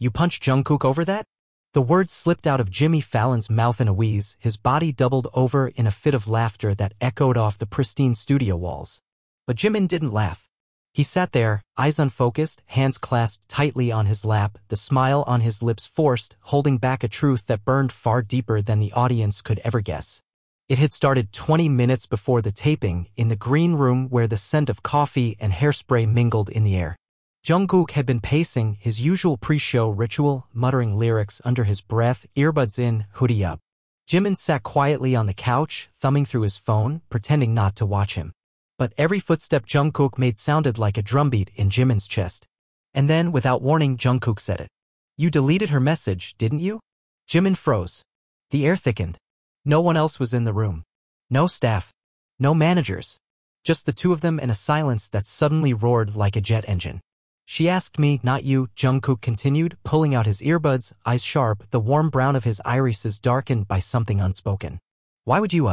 You punched Jungkook over that? The words slipped out of Jimmy Fallon's mouth in a wheeze, his body doubled over in a fit of laughter that echoed off the pristine studio walls. But Jimin didn't laugh. He sat there, eyes unfocused, hands clasped tightly on his lap, the smile on his lips forced, holding back a truth that burned far deeper than the audience could ever guess. It had started 20 minutes before the taping, in the green room where the scent of coffee and hairspray mingled in the air. Jungkook had been pacing his usual pre-show ritual, muttering lyrics under his breath, earbuds in, hoodie up. Jimin sat quietly on the couch, thumbing through his phone, pretending not to watch him. But every footstep Jungkook made sounded like a drumbeat in Jimin's chest. And then, without warning, Jungkook said it. "You deleted her message, didn't you?" Jimin froze. The air thickened. No one else was in the room. No staff. No managers. Just the two of them in a silence that suddenly roared like a jet engine. "She asked me, not you," Jungkook continued, pulling out his earbuds, eyes sharp, the warm brown of his irises darkened by something unspoken. "Why would you,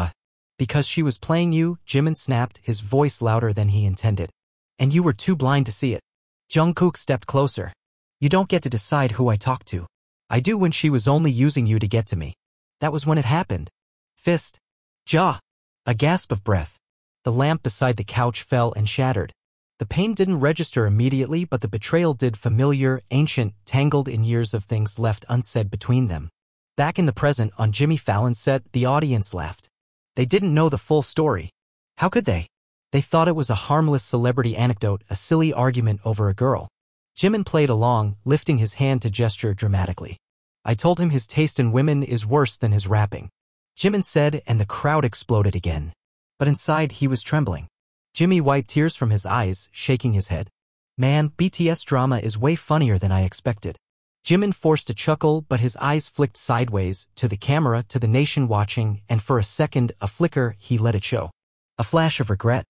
Because she was playing you," Jimin snapped, his voice louder than he intended. "And you were too blind to see it." Jungkook stepped closer. "You don't get to decide who I talk to. I do when she was only using you to get to me. That was when it happened." Fist. Jaw. A gasp of breath. The lamp beside the couch fell and shattered. The pain didn't register immediately, but the betrayal did, familiar, ancient, tangled in years of things left unsaid between them. Back in the present, on Jimmy Fallon's set, the audience laughed. They didn't know the full story. How could they? They thought it was a harmless celebrity anecdote, a silly argument over a girl. Jimin played along, lifting his hand to gesture dramatically. "I told him his taste in women is worse than his rapping," Jimin said, and the crowd exploded again. But inside he was trembling. Jimmy wiped tears from his eyes, shaking his head. "Man, BTS drama is way funnier than I expected." Jimin forced a chuckle, but his eyes flicked sideways, to the camera, to the nation watching, and for a second, a flicker, he let it show. A flash of regret.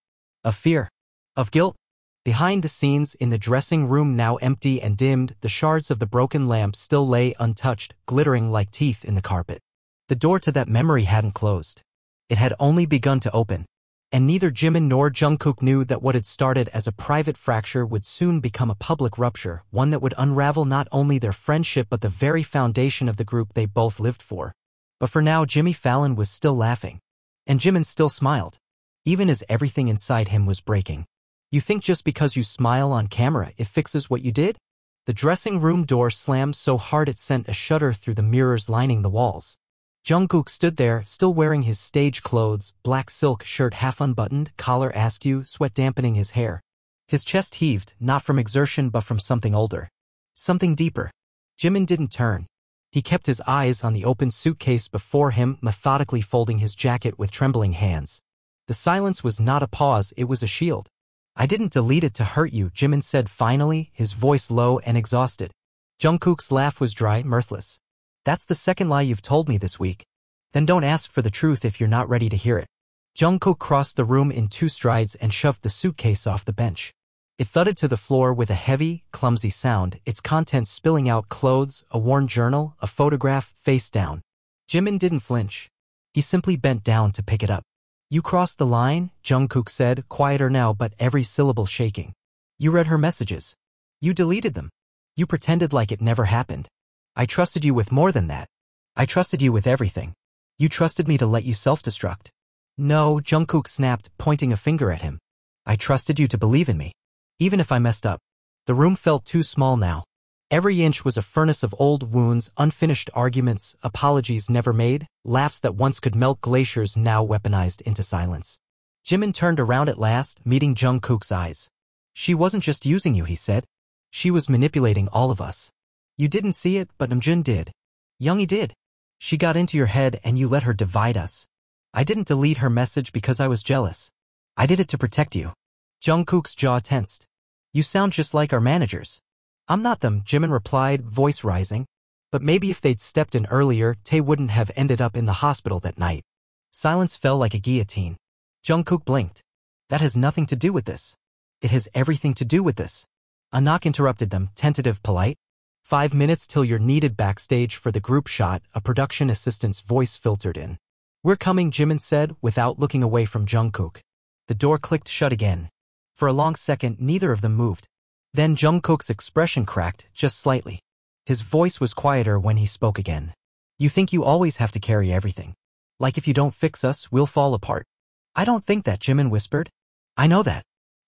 Of fear. Of guilt. Behind the scenes, in the dressing room now empty and dimmed, the shards of the broken lamp still lay untouched, glittering like teeth in the carpet. The door to that memory hadn't closed. It had only begun to open. And neither Jimin nor Jungkook knew that what had started as a private fracture would soon become a public rupture, one that would unravel not only their friendship but the very foundation of the group they both lived for. But for now, Jimmy Fallon was still laughing. And Jimin still smiled. Even as everything inside him was breaking. "You think just because you smile on camera it fixes what you did?" The dressing room door slammed so hard it sent a shudder through the mirrors lining the walls. Jungkook stood there, still wearing his stage clothes, black silk shirt half unbuttoned, collar askew, sweat dampening his hair. His chest heaved, not from exertion but from something older. Something deeper. Jimin didn't turn. He kept his eyes on the open suitcase before him, methodically folding his jacket with trembling hands. The silence was not a pause, it was a shield. "I didn't delete it to hurt you," Jimin said finally, his voice low and exhausted. Jungkook's laugh was dry, mirthless. "That's the second lie you've told me this week. Then don't ask for the truth if you're not ready to hear it." Jungkook crossed the room in 2 strides and shoved the suitcase off the bench. It thudded to the floor with a heavy, clumsy sound, its contents spilling out: clothes, a worn journal, a photograph, face down. Jimin didn't flinch. He simply bent down to pick it up. "You crossed the line," Jungkook said, quieter now but every syllable shaking. "You read her messages. You deleted them. You pretended like it never happened. I trusted you with more than that. I trusted you with everything. You trusted me to let you self-destruct." "No," Jungkook snapped, pointing a finger at him. "I trusted you to believe in me. Even if I messed up." The room felt too small now. Every inch was a furnace of old wounds, unfinished arguments, apologies never made, laughs that once could melt glaciers now weaponized into silence. Jimin turned around at last, meeting Jungkook's eyes. "She wasn't just using you," he said. "She was manipulating all of us. You didn't see it, but Namjoon did. Yoongi did. She got into your head and you let her divide us. I didn't delete her message because I was jealous. I did it to protect you." Jungkook's jaw tensed. "You sound just like our managers." "I'm not them," Jimin replied, voice rising. "But maybe if they'd stepped in earlier, Tae wouldn't have ended up in the hospital that night." Silence fell like a guillotine. Jungkook blinked. "That has nothing to do with this." "It has everything to do with this." A knock interrupted them, tentative, polite. 5 minutes till you're needed backstage for the group shot," a production assistant's voice filtered in. "We're coming," Jimin said, without looking away from Jungkook. The door clicked shut again. For a long second, neither of them moved. Then Jungkook's expression cracked, just slightly. His voice was quieter when he spoke again. You think you always have to carry everything. Like if you don't fix us, we'll fall apart. I don't think that, Jimin whispered. I know that.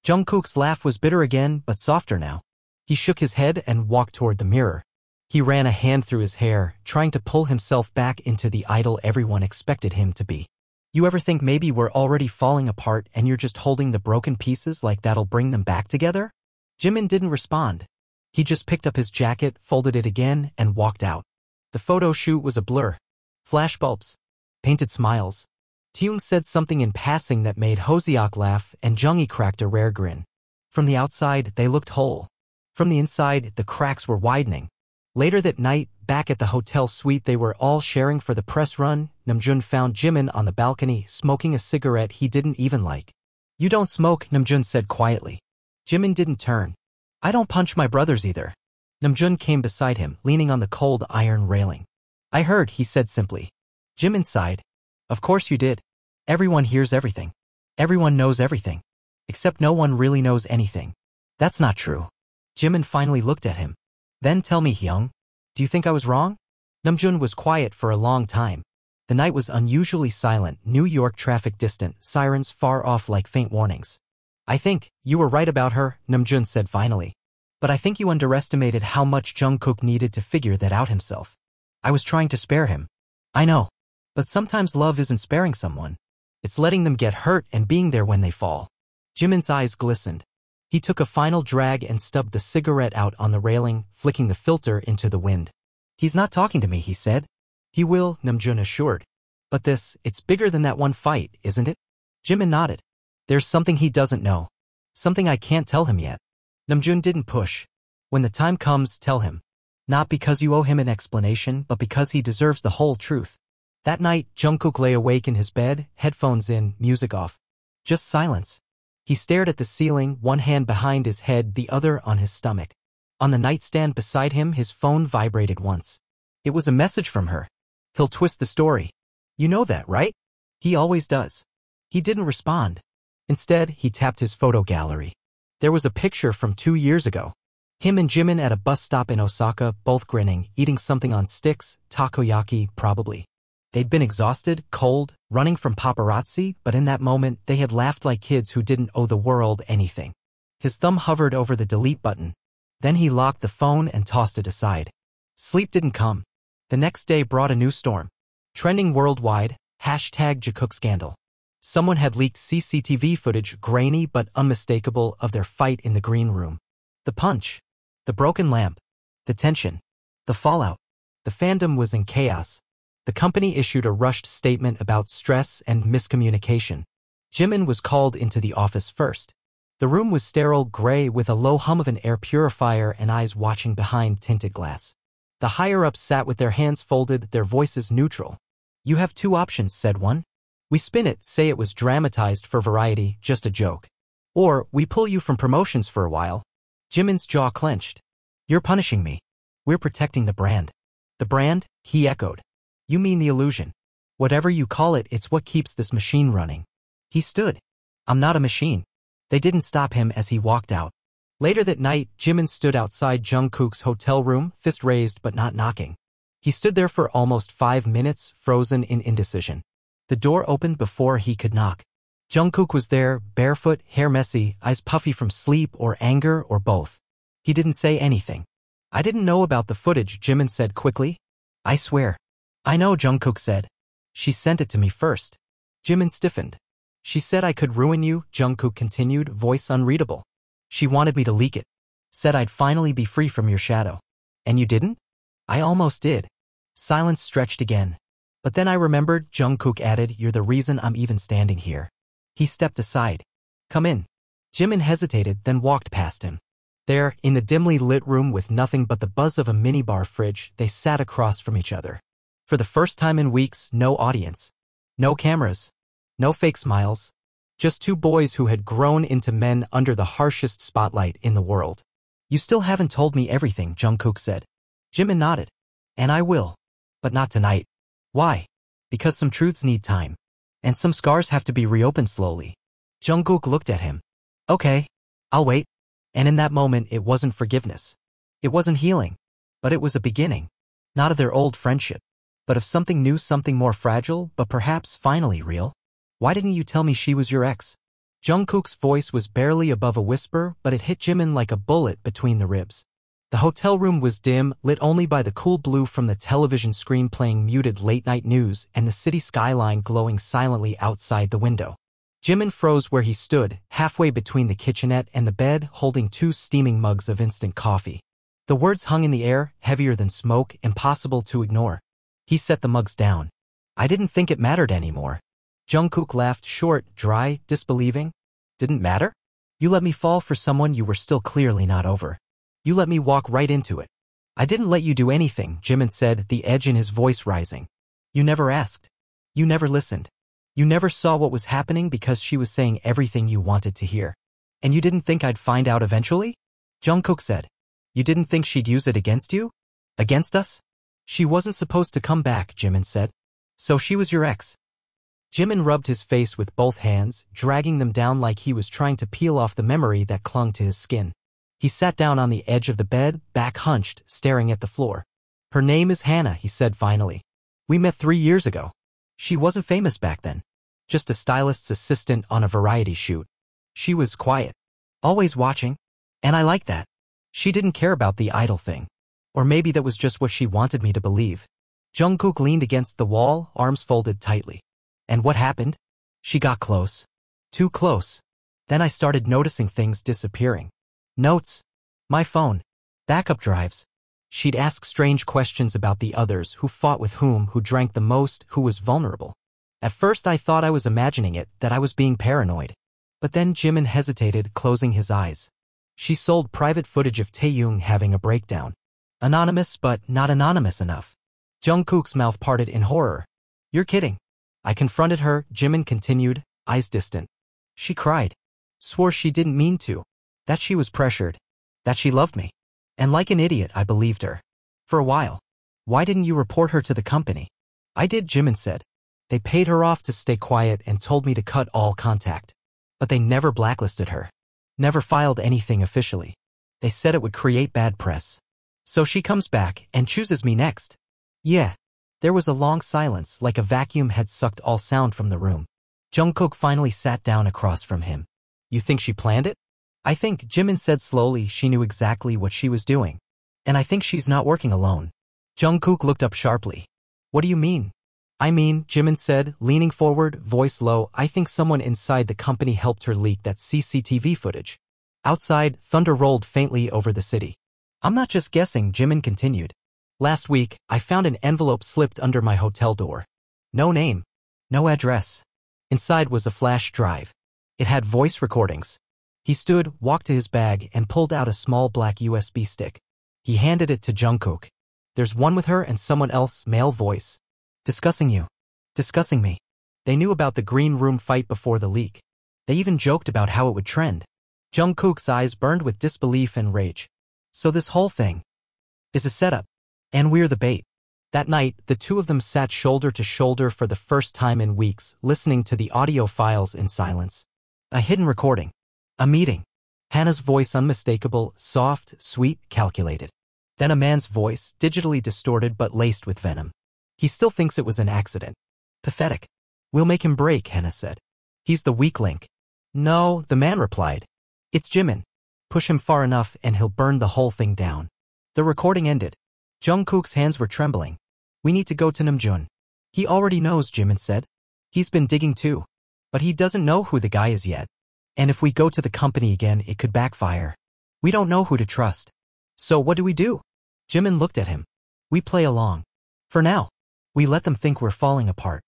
Jungkook's laugh was bitter again, but softer now. He shook his head and walked toward the mirror. He ran a hand through his hair, trying to pull himself back into the idol everyone expected him to be. You ever think maybe we're already falling apart and you're just holding the broken pieces like that'll bring them back together? Jimin didn't respond. He just picked up his jacket, folded it again, and walked out. The photo shoot was a blur. Flashbulbs. Painted smiles. Taehyung said something in passing that made Hoseok laugh, and Jungkook cracked a rare grin. From the outside, they looked whole. From the inside, the cracks were widening. Later that night, back at the hotel suite they were all sharing for the press run, Namjoon found Jimin on the balcony, smoking a cigarette he didn't even like. You don't smoke, Namjoon said quietly. Jimin didn't turn. I don't punch my brothers either. Namjoon came beside him, leaning on the cold iron railing. I heard, he said simply. Jimin sighed. Of course you did. Everyone hears everything. Everyone knows everything. Except no one really knows anything. That's not true. Jimin finally looked at him. Then tell me, Hyung, do you think I was wrong? Namjoon was quiet for a long time. The night was unusually silent, New York traffic distant, sirens far off like faint warnings. I think you were right about her, Namjoon said finally. But I think you underestimated how much Jungkook needed to figure that out himself. I was trying to spare him. I know. But sometimes love isn't sparing someone. It's letting them get hurt and being there when they fall. Jimin's eyes glistened. He took a final drag and stubbed the cigarette out on the railing, flicking the filter into the wind. He's not talking to me, he said. He will, Namjoon assured. But it's bigger than that one fight, isn't it? Jimin nodded. There's something he doesn't know. Something I can't tell him yet. Namjoon didn't push. When the time comes, tell him. Not because you owe him an explanation, but because he deserves the whole truth. That night, Jungkook lay awake in his bed, headphones in, music off. Just silence. He stared at the ceiling, one hand behind his head, the other on his stomach. On the nightstand beside him, his phone vibrated once. It was a message from her. He'll twist the story. You know that, right? He always does. He didn't respond. Instead, he tapped his photo gallery. There was a picture from 2 years ago. Him and Jimin at a bus stop in Osaka, both grinning, eating something on sticks, takoyaki, probably. They'd been exhausted, cold, running from paparazzi, but in that moment they had laughed like kids who didn't owe the world anything. His thumb hovered over the delete button. Then he locked the phone and tossed it aside. Sleep didn't come. The next day brought a new storm. Trending worldwide, #Jungkook scandal. Someone had leaked CCTV footage, grainy but unmistakable, of their fight in the green room. The punch. The broken lamp. The tension. The fallout. The fandom was in chaos. The company issued a rushed statement about stress and miscommunication. Jimin was called into the office first. The room was sterile gray with a low hum of an air purifier and eyes watching behind tinted glass. The higher-ups sat with their hands folded, their voices neutral. You have 2 options, said one. We spin it, say it was dramatized for variety, just a joke. Or, we pull you from promotions for a while. Jimin's jaw clenched. You're punishing me. We're protecting the brand. The brand? He echoed. You mean the illusion. Whatever you call it, it's what keeps this machine running. He stood. I'm not a machine. They didn't stop him as he walked out. Later that night, Jimin stood outside Jungkook's hotel room, fist raised but not knocking. He stood there for almost 5 minutes, frozen in indecision. The door opened before he could knock. Jungkook was there, barefoot, hair messy, eyes puffy from sleep or anger or both. He didn't say anything. I didn't know about the footage, Jimin said quickly. I swear. I know, Jungkook said. She sent it to me first. Jimin stiffened. She said I could ruin you, Jungkook continued, voice unreadable. She wanted me to leak it. Said I'd finally be free from your shadow. And you didn't? I almost did. Silence stretched again. But then I remembered, Jungkook added, you're the reason I'm even standing here. He stepped aside. Come in. Jimin hesitated, then walked past him. There, in the dimly lit room with nothing but the buzz of a minibar fridge, they sat across from each other. For the first time in weeks, no audience. No cameras. No fake smiles. Just 2 boys who had grown into men under the harshest spotlight in the world. You still haven't told me everything, Jungkook said. Jimin nodded. And I will. But not tonight. Why? Because some truths need time. And some scars have to be reopened slowly. Jungkook looked at him. Okay. I'll wait. And in that moment it wasn't forgiveness. It wasn't healing. But it was a beginning. Not of their old friendship, but of something new, something more fragile, but perhaps finally real. Why didn't you tell me she was your ex? Jungkook's voice was barely above a whisper, but it hit Jimin like a bullet between the ribs. The hotel room was dim, lit only by the cool blue from the television screen playing muted late-night news and the city skyline glowing silently outside the window. Jimin froze where he stood, halfway between the kitchenette and the bed, holding 2 steaming mugs of instant coffee. The words hung in the air, heavier than smoke, impossible to ignore. He set the mugs down. I didn't think it mattered anymore. Jungkook laughed, short, dry, disbelieving. Didn't matter? You let me fall for someone you were still clearly not over. You let me walk right into it. I didn't let you do anything, Jimin said, the edge in his voice rising. You never asked. You never listened. You never saw what was happening because she was saying everything you wanted to hear. And you didn't think I'd find out eventually? Jungkook said. You didn't think she'd use it against you? Against us? She wasn't supposed to come back, Jimin said. So she was your ex. Jimin rubbed his face with both hands, dragging them down like he was trying to peel off the memory that clung to his skin. He sat down on the edge of the bed, back hunched, staring at the floor. Her name is Hannah, he said finally. We met 3 years ago. She wasn't famous back then. Just a stylist's assistant on a variety shoot. She was quiet. Always watching. And I liked that. She didn't care about the idol thing. Or maybe that was just what she wanted me to believe. Jungkook leaned against the wall, arms folded tightly. And what happened? She got close. Too close. Then I started noticing things disappearing. Notes. My phone. Backup drives. She'd ask strange questions about the others, who fought with whom, who drank the most, who was vulnerable. At first I thought I was imagining it, that I was being paranoid. But then Jimin hesitated, closing his eyes. She sold private footage of Taehyung having a breakdown. Anonymous but not anonymous enough. Jungkook's mouth parted in horror. You're kidding. I confronted her, Jimin continued, eyes distant. She cried. Swore she didn't mean to. That she was pressured. That she loved me. And like an idiot, I believed her. For a while. Why didn't you report her to the company? I did, Jimin said. They paid her off to stay quiet and told me to cut all contact. But they never blacklisted her. Never filed anything officially. They said it would create bad press. So she comes back and chooses me next. Yeah. There was a long silence, like a vacuum had sucked all sound from the room. Jungkook finally sat down across from him. You think she planned it? I think, Jimin said slowly, she knew exactly what she was doing. And I think she's not working alone. Jungkook looked up sharply. What do you mean? I mean, Jimin said, leaning forward, voice low, I think someone inside the company helped her leak that CCTV footage. Outside, thunder rolled faintly over the city. I'm not just guessing, Jimin continued. Last week, I found an envelope slipped under my hotel door. No name. No address. Inside was a flash drive. It had voice recordings. He stood, walked to his bag, and pulled out a small black USB stick. He handed it to Jungkook. There's one with her and someone else, male voice. Discussing you. Discussing me. They knew about the green room fight before the leak. They even joked about how it would trend. Jungkook's eyes burned with disbelief and rage. So this whole thing is a setup. And we're the bait. That night, the two of them sat shoulder to shoulder for the first time in weeks, listening to the audio files in silence. A hidden recording. A meeting. Hannah's voice unmistakable, soft, sweet, calculated. Then a man's voice, digitally distorted but laced with venom. He still thinks it was an accident. Pathetic. We'll make him break, Hannah said. He's the weak link. No, the man replied. It's Jimin. Push him far enough and he'll burn the whole thing down. The recording ended. Jungkook's hands were trembling. We need to go to Namjoon. He already knows, Jimin said. He's been digging too. But he doesn't know who the guy is yet. And if we go to the company again, it could backfire. We don't know who to trust. So what do we do? Jimin looked at him. We play along. For now. We let them think we're falling apart.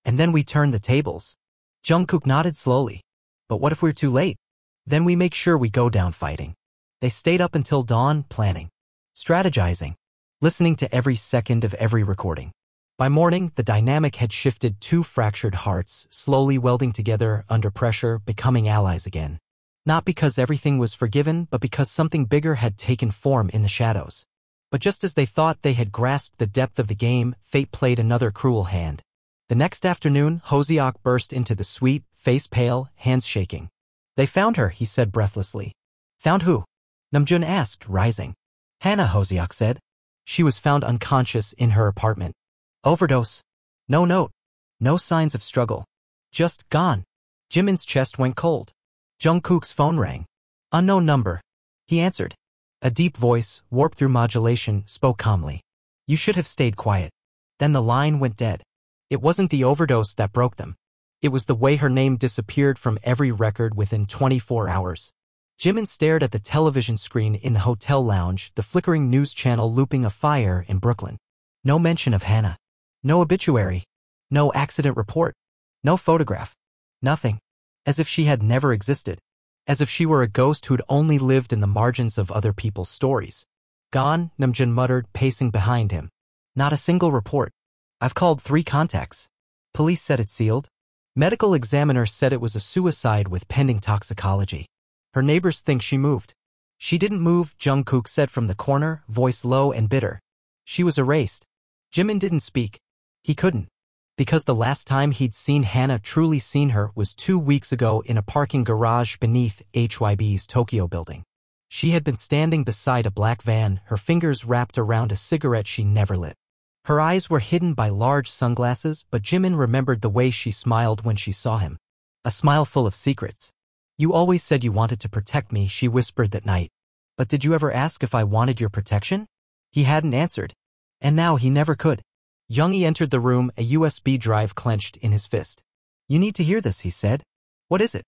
And then we turn the tables. Jungkook nodded slowly. But what if we're too late? Then we make sure we go down fighting. They stayed up until dawn, planning. Strategizing. Listening to every second of every recording. By morning, the dynamic had shifted. Two fractured hearts, slowly welding together under pressure, becoming allies again. Not because everything was forgiven, but because something bigger had taken form in the shadows. But just as they thought they had grasped the depth of the game, fate played another cruel hand. The next afternoon, Hoseok burst into the suite, face pale, hands shaking. They found her, he said breathlessly. Found who? Namjoon asked, rising. Hannah, Hoseok said. She was found unconscious in her apartment. Overdose. No note. No signs of struggle. Just gone. Jimin's chest went cold. Jungkook's phone rang. Unknown number. He answered. A deep voice, warped through modulation, spoke calmly. You should have stayed quiet. Then the line went dead. It wasn't the overdose that broke them. It was the way her name disappeared from every record within 24 hours. Jimin stared at the television screen in the hotel lounge, the flickering news channel looping a fire in Brooklyn. No mention of Hannah. No obituary. No accident report. No photograph. Nothing. As if she had never existed. As if she were a ghost who'd only lived in the margins of other people's stories. Gone, Namjoon muttered, pacing behind him. Not a single report. I've called 3 contacts. Police said it's sealed. Medical examiner said it was a suicide with pending toxicology. Her neighbors think she moved. She didn't move, Jungkook said from the corner, voice low and bitter. She was erased. Jimin didn't speak. He couldn't. Because the last time he'd seen Hannah, truly seen her, was 2 weeks ago in a parking garage beneath HYB's Tokyo building. She had been standing beside a black van, her fingers wrapped around a cigarette she never lit. Her eyes were hidden by large sunglasses, but Jimin remembered the way she smiled when she saw him. A smile full of secrets. You always said you wanted to protect me, she whispered that night. But did you ever ask if I wanted your protection? He hadn't answered. And now he never could. Yoongi entered the room, a USB drive clenched in his fist. You need to hear this, he said. What is it?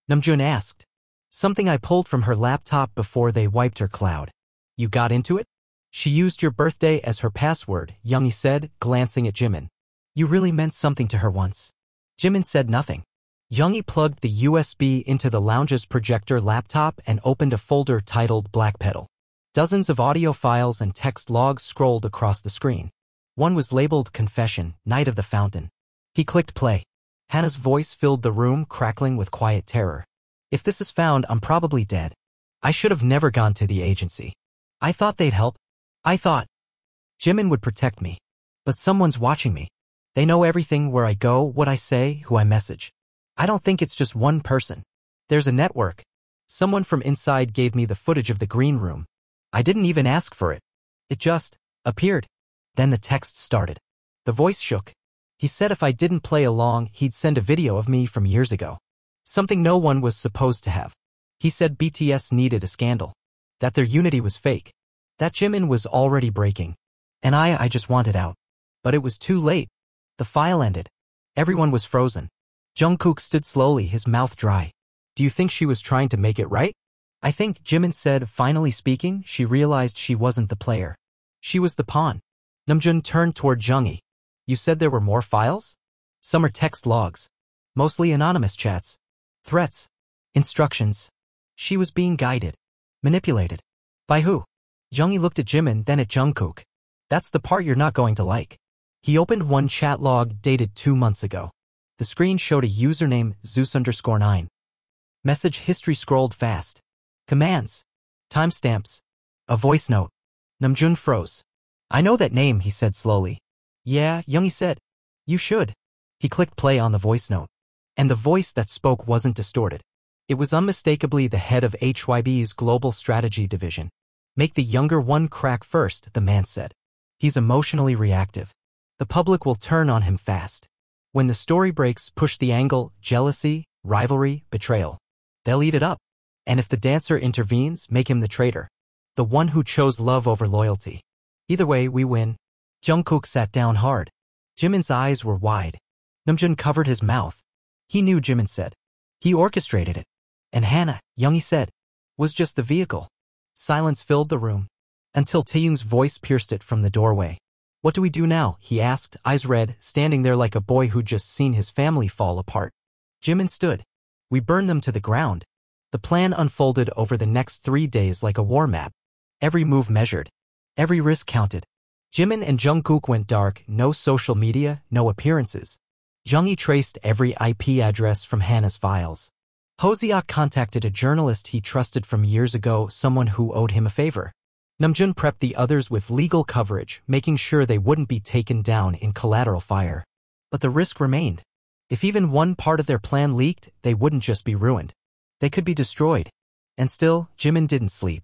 Namjoon asked. Something I pulled from her laptop before they wiped her cloud. You got into it? She used your birthday as her password, Yoongi said, glancing at Jimin. You really meant something to her once. Jimin said nothing. Yoongi plugged the USB into the lounge's projector laptop and opened a folder titled Black Petal. Dozens of audio files and text logs scrolled across the screen. One was labeled Confession, Night of the Fountain. He clicked play. Hannah's voice filled the room, crackling with quiet terror. If this is found, I'm probably dead. I should have never gone to the agency. I thought they'd help. I thought Jimin would protect me. But someone's watching me. They know everything, where I go, what I say, who I message. I don't think it's just one person. There's a network. Someone from inside gave me the footage of the green room. I didn't even ask for it. It just appeared. Then the text started. The voice shook. He said if I didn't play along, he'd send a video of me from years ago. Something no one was supposed to have. He said BTS needed a scandal. That their unity was fake. That Jimin was already breaking. And I just wanted out. But it was too late. The file ended. Everyone was frozen. Jungkook stood slowly, his mouth dry. Do you think she was trying to make it right? I think, Jimin said, finally speaking. She realized she wasn't the player. She was the pawn. Namjoon turned toward Yoongi. You said there were more files? Some are text logs. Mostly anonymous chats. Threats. Instructions. She was being guided. Manipulated. By who? Yoongi looked at Jimin, then at Jungkook. That's the part you're not going to like. He opened one chat log dated 2 months ago. The screen showed a username, Zeus_9. Message history scrolled fast. Commands. Timestamps. A voice note. Namjoon froze. I know that name, he said slowly. Yeah, Yoongi said. You should. He clicked play on the voice note. And the voice that spoke wasn't distorted. It was unmistakably the head of HYB's Global Strategy Division. Make the younger one crack first, the man said. He's emotionally reactive. The public will turn on him fast. When the story breaks, push the angle, jealousy, rivalry, betrayal. They'll eat it up. And if the dancer intervenes, make him the traitor. The one who chose love over loyalty. Either way, we win. Jungkook sat down hard. Jimin's eyes were wide. Namjoon covered his mouth. He knew, Jimin said. He orchestrated it. And Hannah, Yoongi said, was just the vehicle. Silence filled the room. Until Taehyung's voice pierced it from the doorway. What do we do now? He asked, eyes red, standing there like a boy who'd just seen his family fall apart. Jimin stood. We burn them to the ground. The plan unfolded over the next 3 days like a war map. Every move measured. Every risk counted. Jimin and Jungkook went dark, no social media, no appearances. Yoongi traced every IP address from Hannah's files. Hoseok contacted a journalist he trusted from years ago, someone who owed him a favor. Namjoon prepped the others with legal coverage, making sure they wouldn't be taken down in collateral fire. But the risk remained. If even one part of their plan leaked, they wouldn't just be ruined. They could be destroyed. And still, Jimin didn't sleep.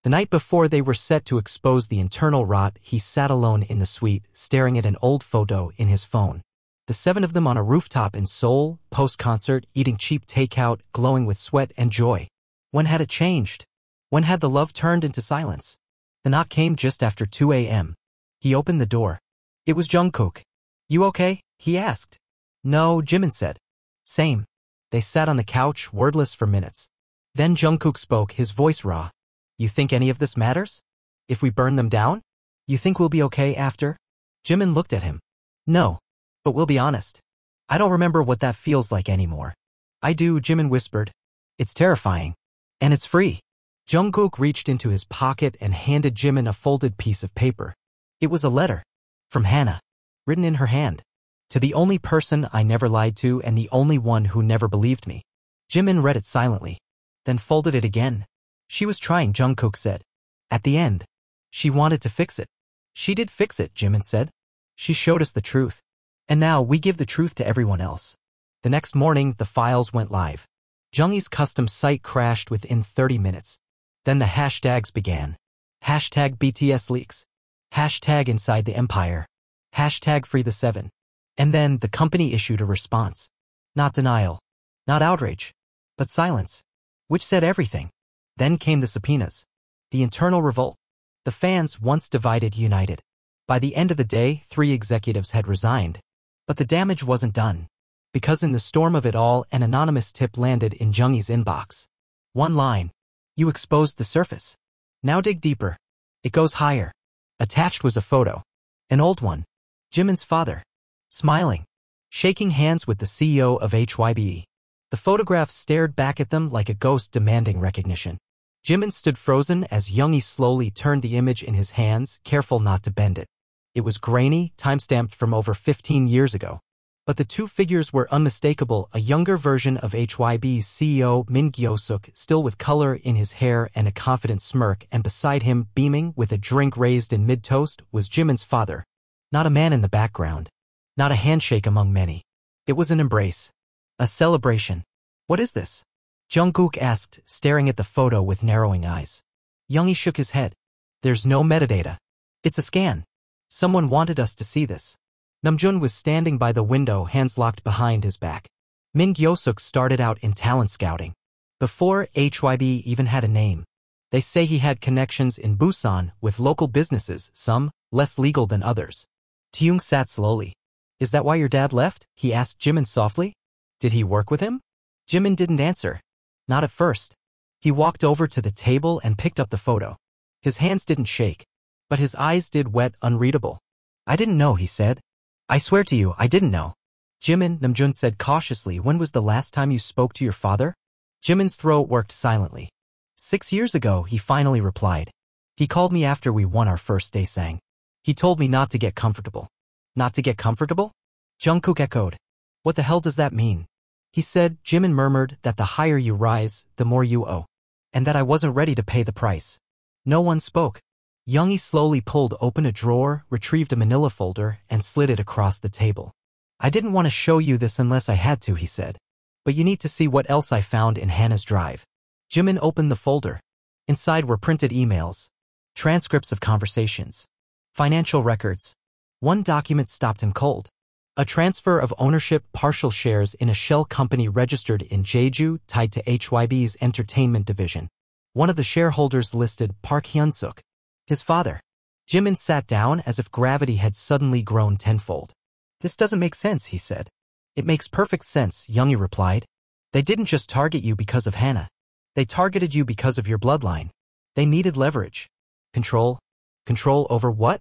The night before they were set to expose the internal rot, he sat alone in the suite, staring at an old photo in his phone. The 7 of them on a rooftop in Seoul, post-concert, eating cheap takeout, glowing with sweat and joy. When had it changed? When had the love turned into silence? The knock came just after 2 a.m. He opened the door. It was Jungkook. "You okay?" he asked. "No," Jimin said. "Same." They sat on the couch, wordless for minutes. Then Jungkook spoke, his voice raw. "You think any of this matters? If we burn them down? You think we'll be okay after?" Jimin looked at him. "No. But we'll be honest. I don't remember what that feels like anymore." "I do," Jimin whispered. "It's terrifying. And it's free." Jungkook reached into his pocket and handed Jimin a folded piece of paper. It was a letter. From Hannah. Written in her hand. "To the only person I never lied to and the only one who never believed me." Jimin read it silently. Then folded it again. "She was trying," Jungkook said. "At the end. She wanted to fix it." "She did fix it," Jimin said. "She showed us the truth. And now we give the truth to everyone else." The next morning, the files went live. Jung's custom site crashed within 30 minutes. Then the hashtags began. Hashtag BTS leaks. Hashtag inside the empire. Hashtag free the 7. And then the company issued a response. Not denial. Not outrage. But silence. Which said everything. Then came the subpoenas. The internal revolt. The fans, once divided, united. By the end of the day, 3 executives had resigned. But the damage wasn't done. Because in the storm of it all, an anonymous tip landed in Jung's inbox. One line. "You exposed the surface. Now dig deeper." It goes higher. Attached was a photo. An old one. Jimin's father. Smiling. Shaking hands with the CEO of HYBE. The photograph stared back at them like a ghost demanding recognition. Jimin stood frozen as Jung slowly turned the image in his hands, careful not to bend it. It was grainy, time-stamped from over 15 years ago. But the 2 figures were unmistakable, a younger version of HYB's CEO Min Gyo-suk, still with color in his hair and a confident smirk, and beside him, beaming, with a drink raised in mid-toast, was Jimin's father. Not a man in the background. Not a handshake among many. It was an embrace. A celebration. "What is this?" Jungkook asked, staring at the photo with narrowing eyes. Jung shook his head. "There's no metadata. It's a scan. Someone wanted us to see this." Namjoon was standing by the window, hands locked behind his back. Min Gyo-suk started out in talent scouting. Before HYB even had a name. They say he had connections in Busan with local businesses, some less legal than others. Taehyung sat slowly. "Is that why your dad left?" he asked Jimin softly. "Did he work with him?" Jimin didn't answer. Not at first. He walked over to the table and picked up the photo. His hands didn't shake. But his eyes did, wet, unreadable. "I didn't know," he said. "I swear to you, I didn't know." "Jimin," Namjoon said cautiously, "when was the last time you spoke to your father?" Jimin's throat worked silently. 6 years ago, he finally replied. "He called me after we won our first daesang. He told me not to get comfortable." "Not to get comfortable?" Jungkook echoed. "What the hell does that mean?" "He said," Jimin murmured, "that the higher you rise, the more you owe. And that I wasn't ready to pay the price." No one spoke. Jung slowly pulled open a drawer, retrieved a manila folder, and slid it across the table. "I didn't want to show you this unless I had to," he said. "But you need to see what else I found in Hannah's drive." Jimin opened the folder. Inside were printed emails, transcripts of conversations, financial records. One document stopped him cold. A transfer of ownership, partial shares in a shell company registered in Jeju tied to HYB's entertainment division. One of the shareholders listed Park Hyun-suk, his father. Jimin sat down as if gravity had suddenly grown tenfold. "This doesn't make sense," he said. "It makes perfect sense," Jung replied. "They didn't just target you because of Hannah. They targeted you because of your bloodline. They needed leverage. Control? Control over what?"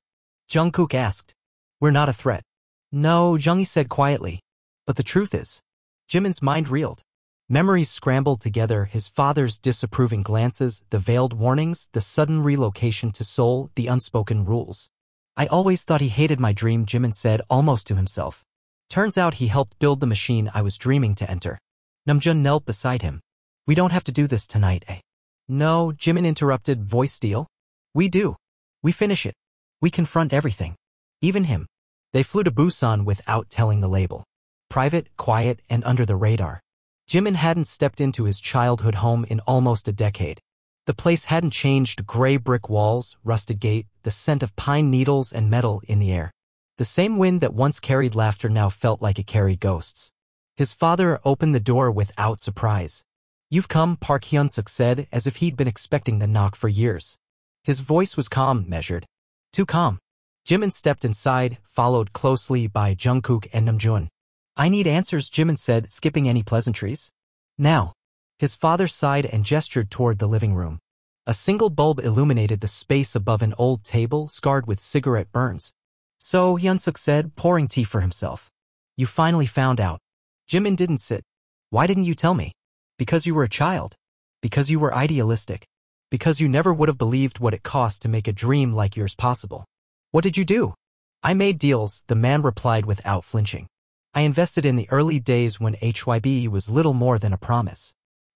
Jungkook asked. "We're not a threat." "No," Jung said quietly. "But the truth is." Jimin's mind reeled. Memories scrambled together, his father's disapproving glances, the veiled warnings, the sudden relocation to Seoul, the unspoken rules. "I always thought he hated my dream," Jimin said, almost to himself. "Turns out he helped build the machine I was dreaming to enter." Namjoon knelt beside him. "We don't have to do this tonight, eh?" "No," Jimin interrupted, voice steel. "We do. We finish it. We confront everything. Even him." They flew to Busan without telling the label. Private, quiet, and under the radar. Jimin hadn't stepped into his childhood home in almost a decade. The place hadn't changed: gray brick walls, rusted gate, the scent of pine needles and metal in the air. The same wind that once carried laughter now felt like it carried ghosts. His father opened the door without surprise. "You've come," Park Hyun-suk said, as if he'd been expecting the knock for years. His voice was calm, measured. Too calm. Jimin stepped inside, followed closely by Jungkook and Namjoon. "I need answers," Jimin said, skipping any pleasantries. "Now." His father sighed and gestured toward the living room. A single bulb illuminated the space above an old table scarred with cigarette burns. "So," Hyun-suk said, pouring tea for himself. "You finally found out." Jimin didn't sit. "Why didn't you tell me?" "Because you were a child. Because you were idealistic. Because you never would have believed what it cost to make a dream like yours possible." "What did you do?" "I made deals," the man replied without flinching. "I invested in the early days when HYB was little more than a promise.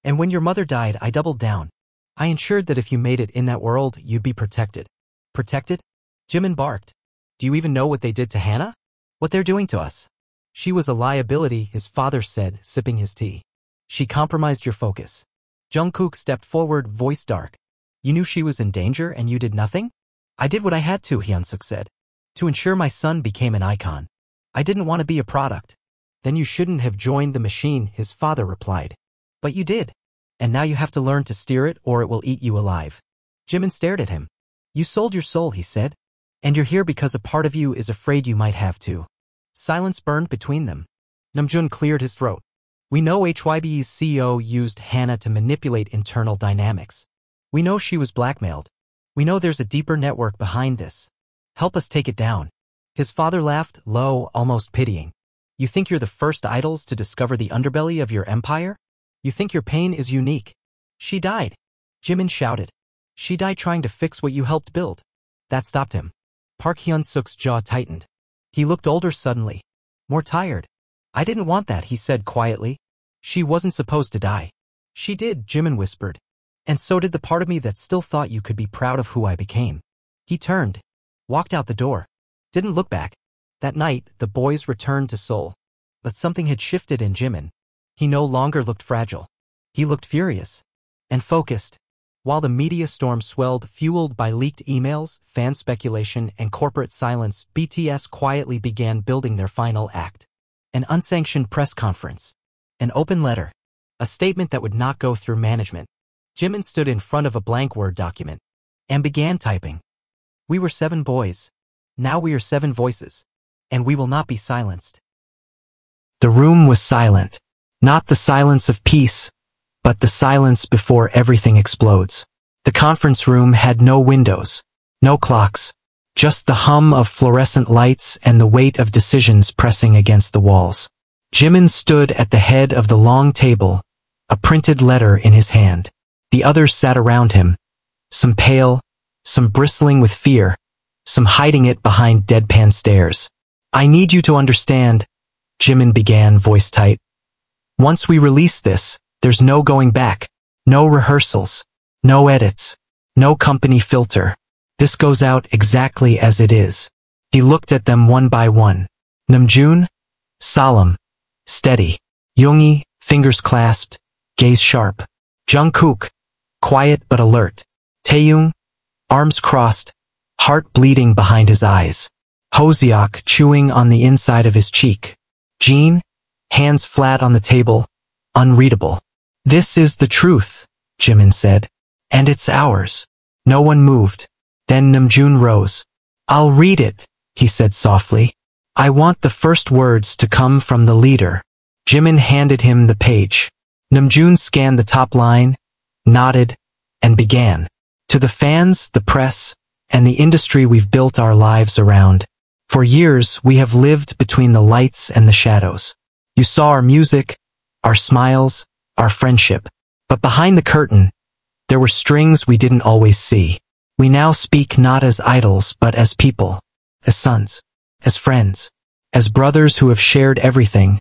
And when your mother died, I doubled down. I ensured that if you made it in that world, you'd be protected." "Protected?" Jimin barked. "Do you even know what they did to Hannah? What they're doing to us?" "She was a liability," his father said, sipping his tea. "She compromised your focus." Jungkook stepped forward, voice dark. "You knew she was in danger and you did nothing?" "I did what I had to," Hyun-suk said. "To ensure my son became an icon. I didn't want to be a product." "Then you shouldn't have joined the machine," his father replied. "But you did. And now you have to learn to steer it or it will eat you alive." Jimin stared at him. "You sold your soul," he said. "And you're here because a part of you is afraid you might have to." Silence burned between them. Namjoon cleared his throat. "We know HYB's CEO used Hannah to manipulate internal dynamics. We know she was blackmailed. We know there's a deeper network behind this. Help us take it down." His father laughed, low, almost pitying. "You think you're the first idols to discover the underbelly of your empire? You think your pain is unique?" "She died," Jimin shouted. "She died trying to fix what you helped build." That stopped him. Park Hyun-suk's jaw tightened. He looked older suddenly. More tired. "I didn't want that," he said quietly. "She wasn't supposed to die." "She did," Jimin whispered. "And so did the part of me that still thought you could be proud of who I became." He turned, walked out the door, didn't look back. That night, the boys returned to Seoul. But something had shifted in Jimin. He no longer looked fragile. He looked furious. And focused. While the media storm swelled, fueled by leaked emails, fan speculation, and corporate silence, BTS quietly began building their final act. An unsanctioned press conference. An open letter. A statement that would not go through management. Jimin stood in front of a blank Word document. And began typing. "We were 7 boys. Now we are 7 voices. And we will not be silenced." The room was silent. Not the silence of peace, but the silence before everything explodes. The conference room had no windows, no clocks, just the hum of fluorescent lights and the weight of decisions pressing against the walls. Jimin stood at the head of the long table, a printed letter in his hand. The others sat around him, some pale, some bristling with fear, some hiding it behind deadpan stares. "I need you to understand," Jimin began, voice tight. "Once we release this, there's no going back. No rehearsals. No edits. No company filter. This goes out exactly as it is." He looked at them one by one. Namjoon, solemn, steady. Yoongi, fingers clasped, gaze sharp. Jungkook, quiet but alert. Taehyung, arms crossed, heart bleeding behind his eyes. Hoseok chewing on the inside of his cheek. Jeon, hands flat on the table, unreadable. "This is the truth," Jimin said. "And it's ours." No one moved. Then Namjoon rose. "I'll read it," he said softly. "I want the first words to come from the leader." Jimin handed him the page. Namjoon scanned the top line, nodded, and began. "To the fans, the press, and the industry we've built our lives around. For years, we have lived between the lights and the shadows. You saw our music, our smiles, our friendship. But behind the curtain, there were strings we didn't always see. We now speak not as idols but as people, as sons, as friends, as brothers who have shared everything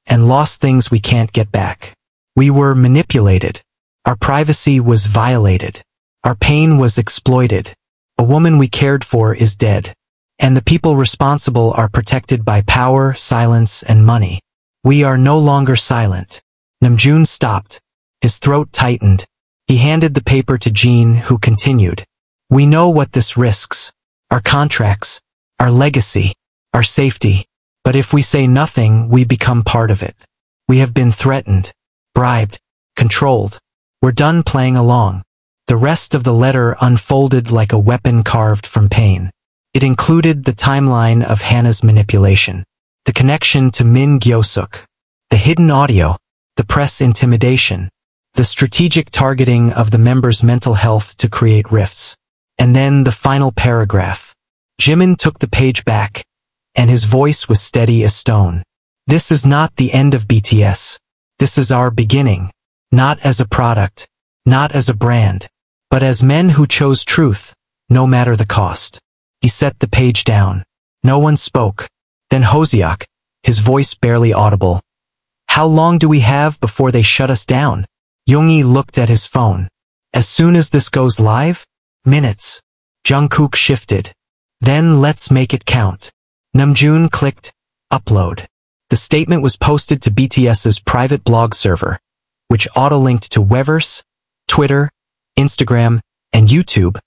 and lost things we can't get back. We were manipulated. Our privacy was violated. Our pain was exploited. A woman we cared for is dead. And the people responsible are protected by power, silence, and money. We are no longer silent." Namjoon stopped. His throat tightened. He handed the paper to Jean, who continued. We know what this risks. Our contracts, our legacy, our safety. But if we say nothing, we become part of it. We have been threatened, bribed, controlled. We're done playing along. The rest of the letter unfolded like a weapon carved from pain. It included the timeline of Hannah's manipulation, the connection to Min Gyo-suk, the hidden audio, the press intimidation, the strategic targeting of the members' mental health to create rifts. And then the final paragraph. Jimin took the page back, and his voice was steady as stone. This is not the end of BTS. This is our beginning. Not as a product, not as a brand, but as men who chose truth, no matter the cost. He set the page down. No one spoke. Then Hoseok, his voice barely audible. How long do we have before they shut us down? Yoongi looked at his phone. As soon as this goes live? Minutes. Jungkook shifted. Then let's make it count. Namjoon clicked upload. The statement was posted to BTS's private blog server, which auto-linked to Weverse, Twitter, Instagram, and YouTube,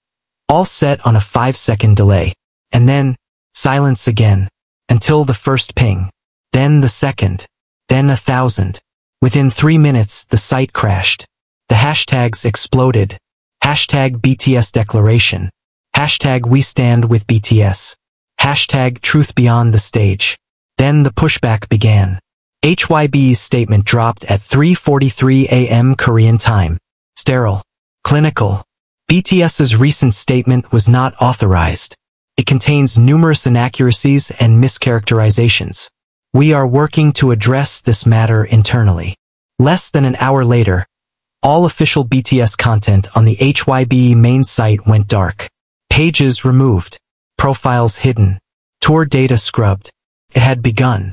all set on a 5-second delay. And then, silence again, until the first ping. Then the second. Then 1,000. Within 3 minutes, the site crashed. The hashtags exploded. Hashtag BTS declaration. Hashtag we stand with BTS. Hashtag truth beyond the stage. Then the pushback began. HYB's statement dropped at 3:43 a.m. Korean time. Sterile. Clinical. BTS's recent statement was not authorized. It contains numerous inaccuracies and mischaracterizations. We are working to address this matter internally. Less than an hour later, all official BTS content on the HYB main site went dark. Pages removed. Profiles hidden. Tour data scrubbed. It had begun.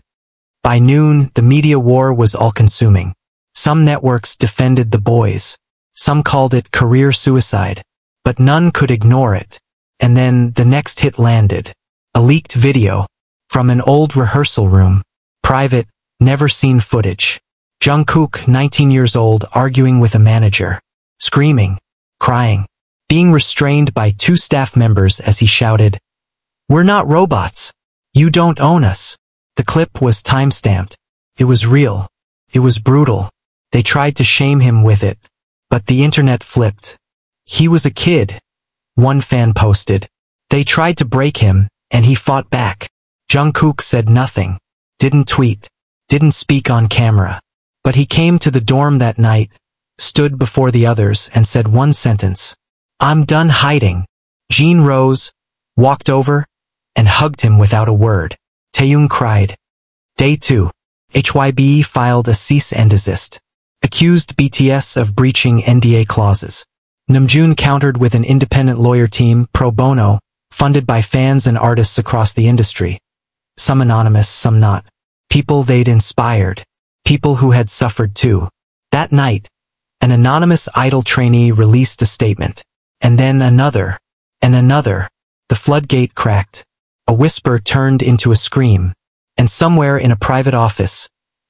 By noon, the media war was all-consuming. Some networks defended the boys. Some called it career suicide. But none could ignore it. And then the next hit landed. A leaked video. From an old rehearsal room. Private, never-seen footage. Jungkook, 19 years old, arguing with a manager. Screaming. Crying. Being restrained by 2 staff members as he shouted, "We're not robots. You don't own us." The clip was time-stamped. It was real. It was brutal. They tried to shame him with it. But the internet flipped. He was a kid. One fan posted. They tried to break him, and he fought back. Jungkook said nothing. Didn't tweet. Didn't speak on camera. But he came to the dorm that night, stood before the others, and said one sentence. "I'm done hiding." Jean rose, walked over, and hugged him without a word. Taehyung cried. Day 2. HYB filed a cease and desist. Accused BTS of breaching NDA clauses. Namjoon countered with an independent lawyer team, pro bono, funded by fans and artists across the industry. Some anonymous, some not. People they'd inspired. People who had suffered too. That night, an anonymous idol trainee released a statement. And then another. And another. The floodgate cracked. A whisper turned into a scream. And somewhere in a private office,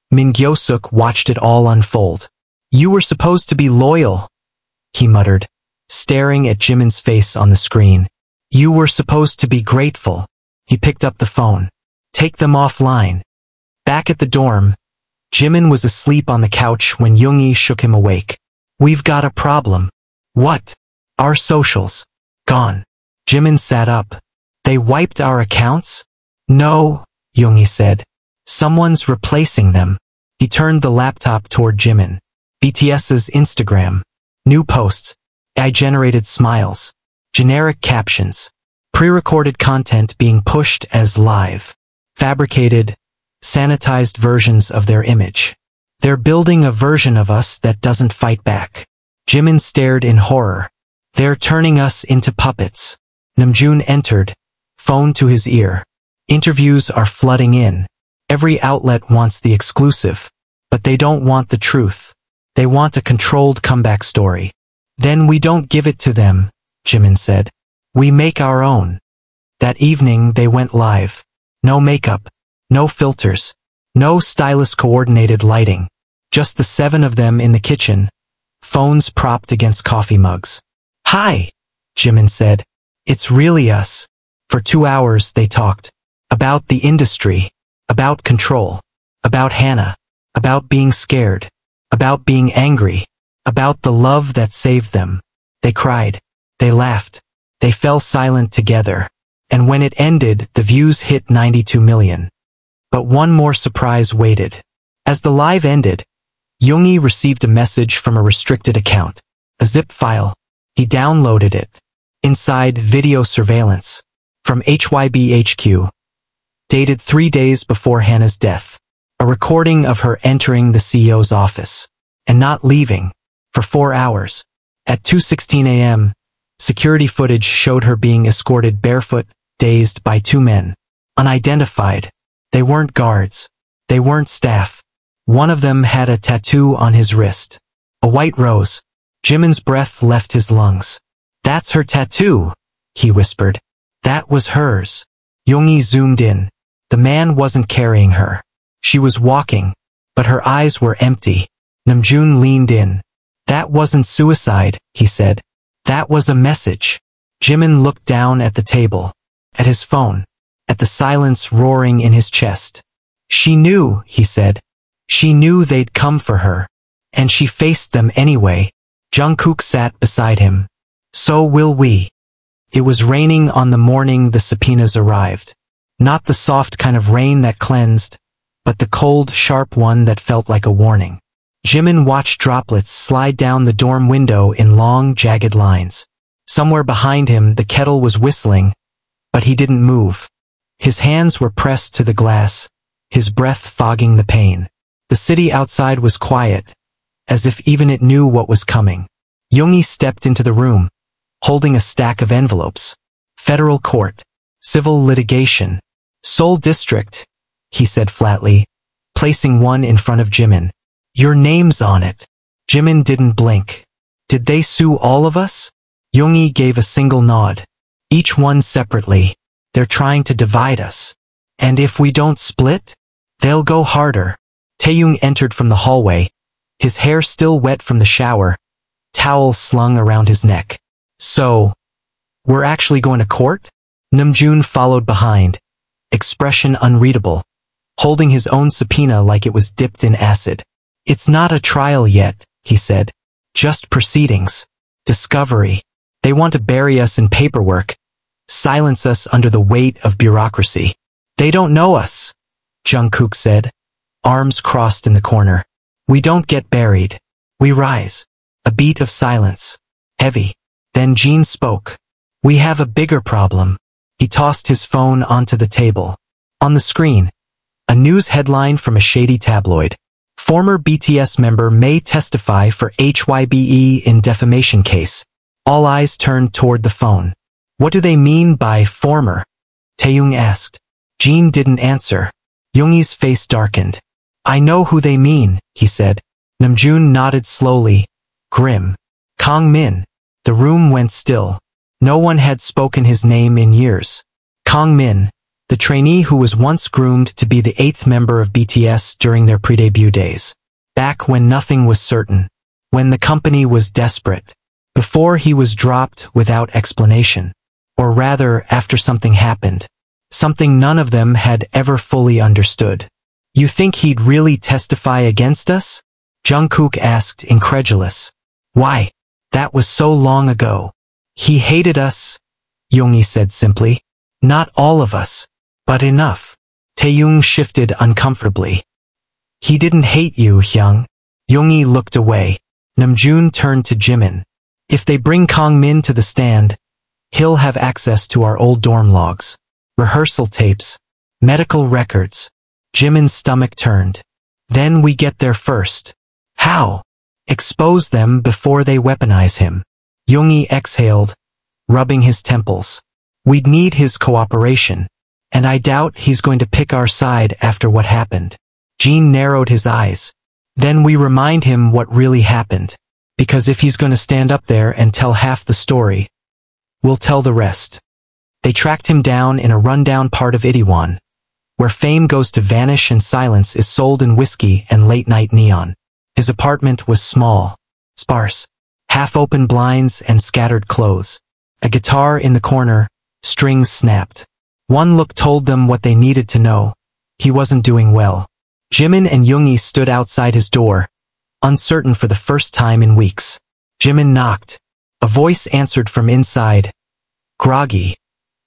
Min Gyo-suk watched it all unfold. "You were supposed to be loyal," he muttered, staring at Jimin's face on the screen. "You were supposed to be grateful." He picked up the phone. "Take them offline." Back at the dorm, Jimin was asleep on the couch when Yoongi shook him awake. "We've got a problem." "What?" "Our socials. Gone." Jimin sat up. "They wiped our accounts?" "No," Yoongi said. "Someone's replacing them." He turned the laptop toward Jimin. BTS's Instagram. New posts. AI-generated smiles. Generic captions. Pre-recorded content being pushed as live. Fabricated, sanitized versions of their image. They're building a version of us that doesn't fight back. Jimin stared in horror. They're turning us into puppets. Namjoon entered, phone to his ear. Interviews are flooding in. Every outlet wants the exclusive. But they don't want the truth. They want a controlled comeback story. Then we don't give it to them, Jimin said. We make our own. That evening they went live. No makeup. No filters. No stylist-coordinated lighting. Just the 7 of them in the kitchen, phones propped against coffee mugs. "Hi," Jimin said. "It's really us." For 2 hours they talked. About the industry. About control. About Hannah. About being scared. About being angry. About the love that saved them. They cried. They laughed. They fell silent together. And when it ended, the views hit 92 million. But one more surprise waited. As the live ended, Yoongi received a message from a restricted account. A zip file. He downloaded it. Inside, video surveillance. From HYBHQ. Dated 3 days before Hannah's death. A recording of her entering the CEO's office. And not leaving. For 4 hours. At 2:16 a.m., security footage showed her being escorted barefoot, dazed by 2 men. Unidentified. They weren't guards. They weren't staff. One of them had a tattoo on his wrist. A white rose. Jimin's breath left his lungs. "That's her tattoo," he whispered. "That was hers." Yoongi zoomed in. The man wasn't carrying her. She was walking, but her eyes were empty. Namjoon leaned in. "That wasn't suicide," he said. "That was a message." Jimin looked down at the table. At his phone. At the silence roaring in his chest. "She knew," he said. "She knew they'd come for her. And she faced them anyway." Jungkook sat beside him. "So will we." It was raining on the morning the subpoenas arrived. Not the soft kind of rain that cleansed, but the cold, sharp one that felt like a warning. Jimin watched droplets slide down the dorm window in long, jagged lines. Somewhere behind him the kettle was whistling, but he didn't move. His hands were pressed to the glass, his breath fogging the pain. The city outside was quiet, as if even it knew what was coming. Yoongi stepped into the room, holding a stack of envelopes. Federal court. Civil litigation. Seoul district, he said flatly, placing one in front of Jimin. "Your name's on it." Jimin didn't blink. "Did they sue all of us?" Yoongi gave a single nod. "Each one separately. They're trying to divide us. And if we don't split, they'll go harder." Taehyung entered from the hallway, his hair still wet from the shower, towel slung around his neck. "So, we're actually going to court?" Namjoon followed behind, expression unreadable, holding his own subpoena like it was dipped in acid. "It's not a trial yet," he said. "Just proceedings. Discovery. They want to bury us in paperwork, silence us under the weight of bureaucracy." "They don't know us," Jungkook said, arms crossed in the corner. "We don't get buried. We rise." A beat of silence. Heavy. Then Jeon spoke. "We have a bigger problem." He tossed his phone onto the table. On the screen, a news headline from a shady tabloid. "Former BTS member may testify for HYBE in defamation case." All eyes turned toward the phone. "What do they mean by former?" Taehyung asked. Jeon didn't answer. Yoongi's face darkened. "I know who they mean," he said. Namjoon nodded slowly, grim. "Kang Min." The room went still. No one had spoken his name in years. Kang Min, the trainee who was once groomed to be the 8th member of BTS during their pre-debut days. Back when nothing was certain. When the company was desperate. Before he was dropped without explanation. Or rather, after something happened. Something none of them had ever fully understood. "You think he'd really testify against us?" Jungkook asked, incredulous. "Why? That was so long ago." "He hated us," Yoongi said simply. "Not all of us, but enough." Taehyung shifted uncomfortably. "He didn't hate you, Hyung." Yoongi looked away. Namjoon turned to Jimin. "If they bring Kang Min to the stand, he'll have access to our old dorm logs, rehearsal tapes, medical records." Jimin's stomach turned. "Then we get there first." "How?" "Expose them before they weaponize him." Yoongi exhaled, rubbing his temples. "We'd need his cooperation, and I doubt he's going to pick our side after what happened." Jeon narrowed his eyes. "Then we remind him what really happened, because if he's going to stand up there and tell half the story, we'll tell the rest." They tracked him down in a rundown part of Itaewon, where fame goes to vanish and silence is sold in whiskey and late-night neon. His apartment was small, sparse. Half-open blinds and scattered clothes. A guitar in the corner, strings snapped. One look told them what they needed to know. He wasn't doing well. Jimin and Yoongi stood outside his door, uncertain for the first time in weeks. Jimin knocked. A voice answered from inside. Groggy.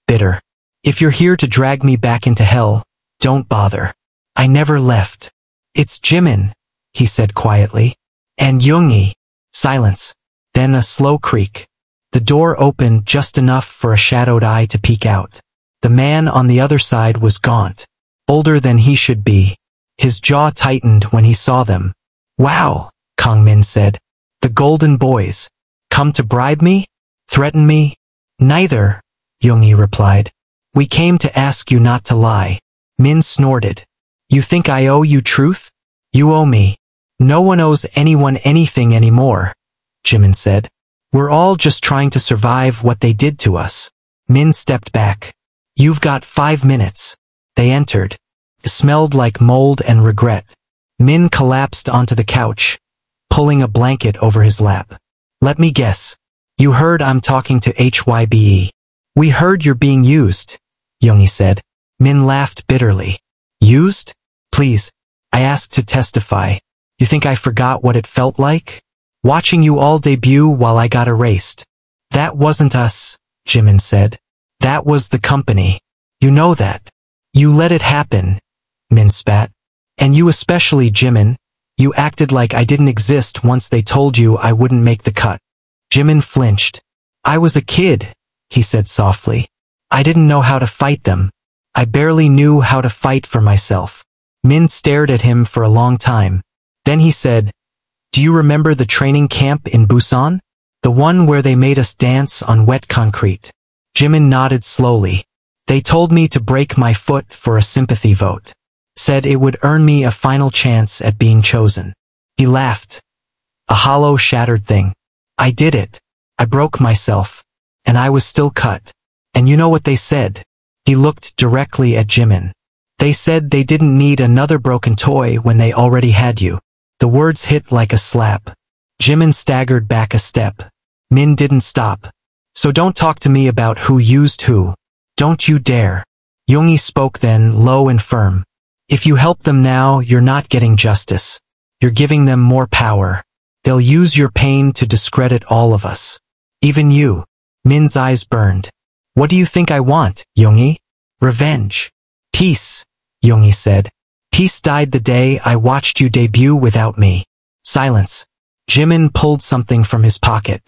Bitter. If you're here to drag me back into hell, don't bother. I never left. It's Jimin, he said quietly. And Yoongi. Silence. Then a slow creak. The door opened just enough for a shadowed eye to peek out. The man on the other side was gaunt. Older than he should be. His jaw tightened when he saw them. Wow, Kangmin said. The golden boys. Come to bribe me? Threaten me? Neither, Yoongi replied. We came to ask you not to lie. Min snorted. You think I owe you truth? You owe me. No one owes anyone anything anymore, Jimin said. We're all just trying to survive what they did to us. Min stepped back. You've got 5 minutes. They entered. It smelled like mold and regret. Min collapsed onto the couch, pulling a blanket over his lap. Let me guess. You heard I'm talking to HYBE. We heard you're being used, Yoongi said. Min laughed bitterly. Used? Please. I asked to testify. You think I forgot what it felt like? Watching you all debut while I got erased. That wasn't us, Jimin said. That was the company. You know that. You let it happen, Min spat. And you especially, Jimin. You acted like I didn't exist once they told you I wouldn't make the cut. Jimin flinched. I was a kid, he said softly. I didn't know how to fight them. I barely knew how to fight for myself. Min stared at him for a long time. Then he said, Do you remember the training camp in Busan? The one where they made us dance on wet concrete? Jimin nodded slowly. They told me to break my foot for a sympathy vote. Said it would earn me a final chance at being chosen. He laughed. A hollow, shattered thing. I did it. I broke myself. And I was still cut. And you know what they said? He looked directly at Jimin. They said they didn't need another broken toy when they already had you. The words hit like a slap. Jimin staggered back a step. Min didn't stop. So don't talk to me about who used who. Don't you dare. Yoongi spoke then, low and firm. If you help them now, you're not getting justice. You're giving them more power. They'll use your pain to discredit all of us. Even you. Min's eyes burned. What do you think I want, Yoongi? Revenge. Peace, Yoongi said. Peace died the day I watched you debut without me. Silence. Jimin pulled something from his pocket.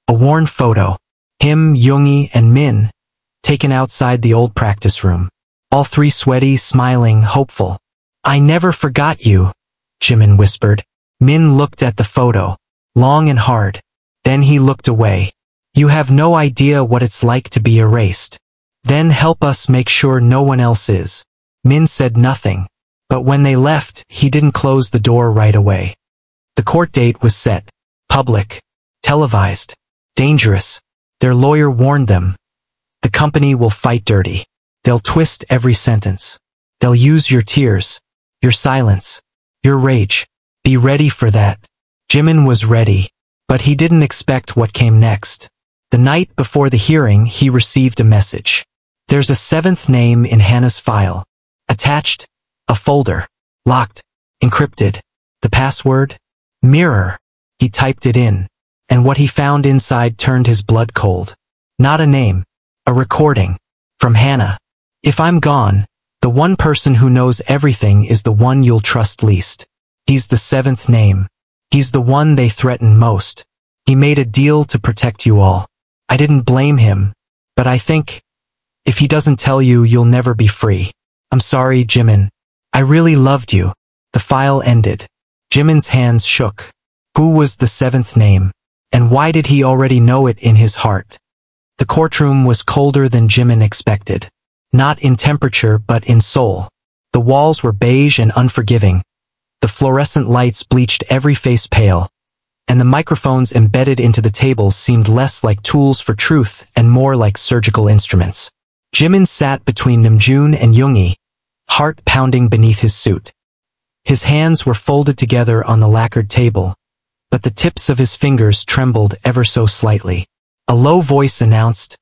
A worn photo. Him, Yoongi, and Min, taken outside the old practice room. All three sweaty, smiling, hopeful. I never forgot you, Jimin whispered. Min looked at the photo, long and hard. Then he looked away. You have no idea what it's like to be erased. Then help us make sure no one else is. Min said nothing. But when they left, he didn't close the door right away. The court date was set. Public. Televised. Dangerous. Their lawyer warned them. The company will fight dirty. They'll twist every sentence. They'll use your tears, your silence, your rage. Be ready for that. Jimin was ready, but he didn't expect what came next. The night before the hearing, he received a message. There's a 7th name in Hannah's file. Attached, a folder. Locked, encrypted. The password? Mirror. He typed it in, and what he found inside turned his blood cold. Not a name. A recording. From Hannah. If I'm gone, the one person who knows everything is the one you'll trust least. He's the 7th name. He's the one they threaten most. He made a deal to protect you all. I didn't blame him, but I think, if he doesn't tell you, you'll never be free. I'm sorry, Jimin. I really loved you. The file ended. Jimin's hands shook. Who was the 7th name? And why did he already know it in his heart? The courtroom was colder than Jimin expected. Not in temperature, but in soul. The walls were beige and unforgiving. The fluorescent lights bleached every face pale. And the microphones embedded into the tables seemed less like tools for truth and more like surgical instruments. Jimin sat between Namjoon and Yoongi, heart pounding beneath his suit. His hands were folded together on the lacquered table, but the tips of his fingers trembled ever so slightly. A low voice announced,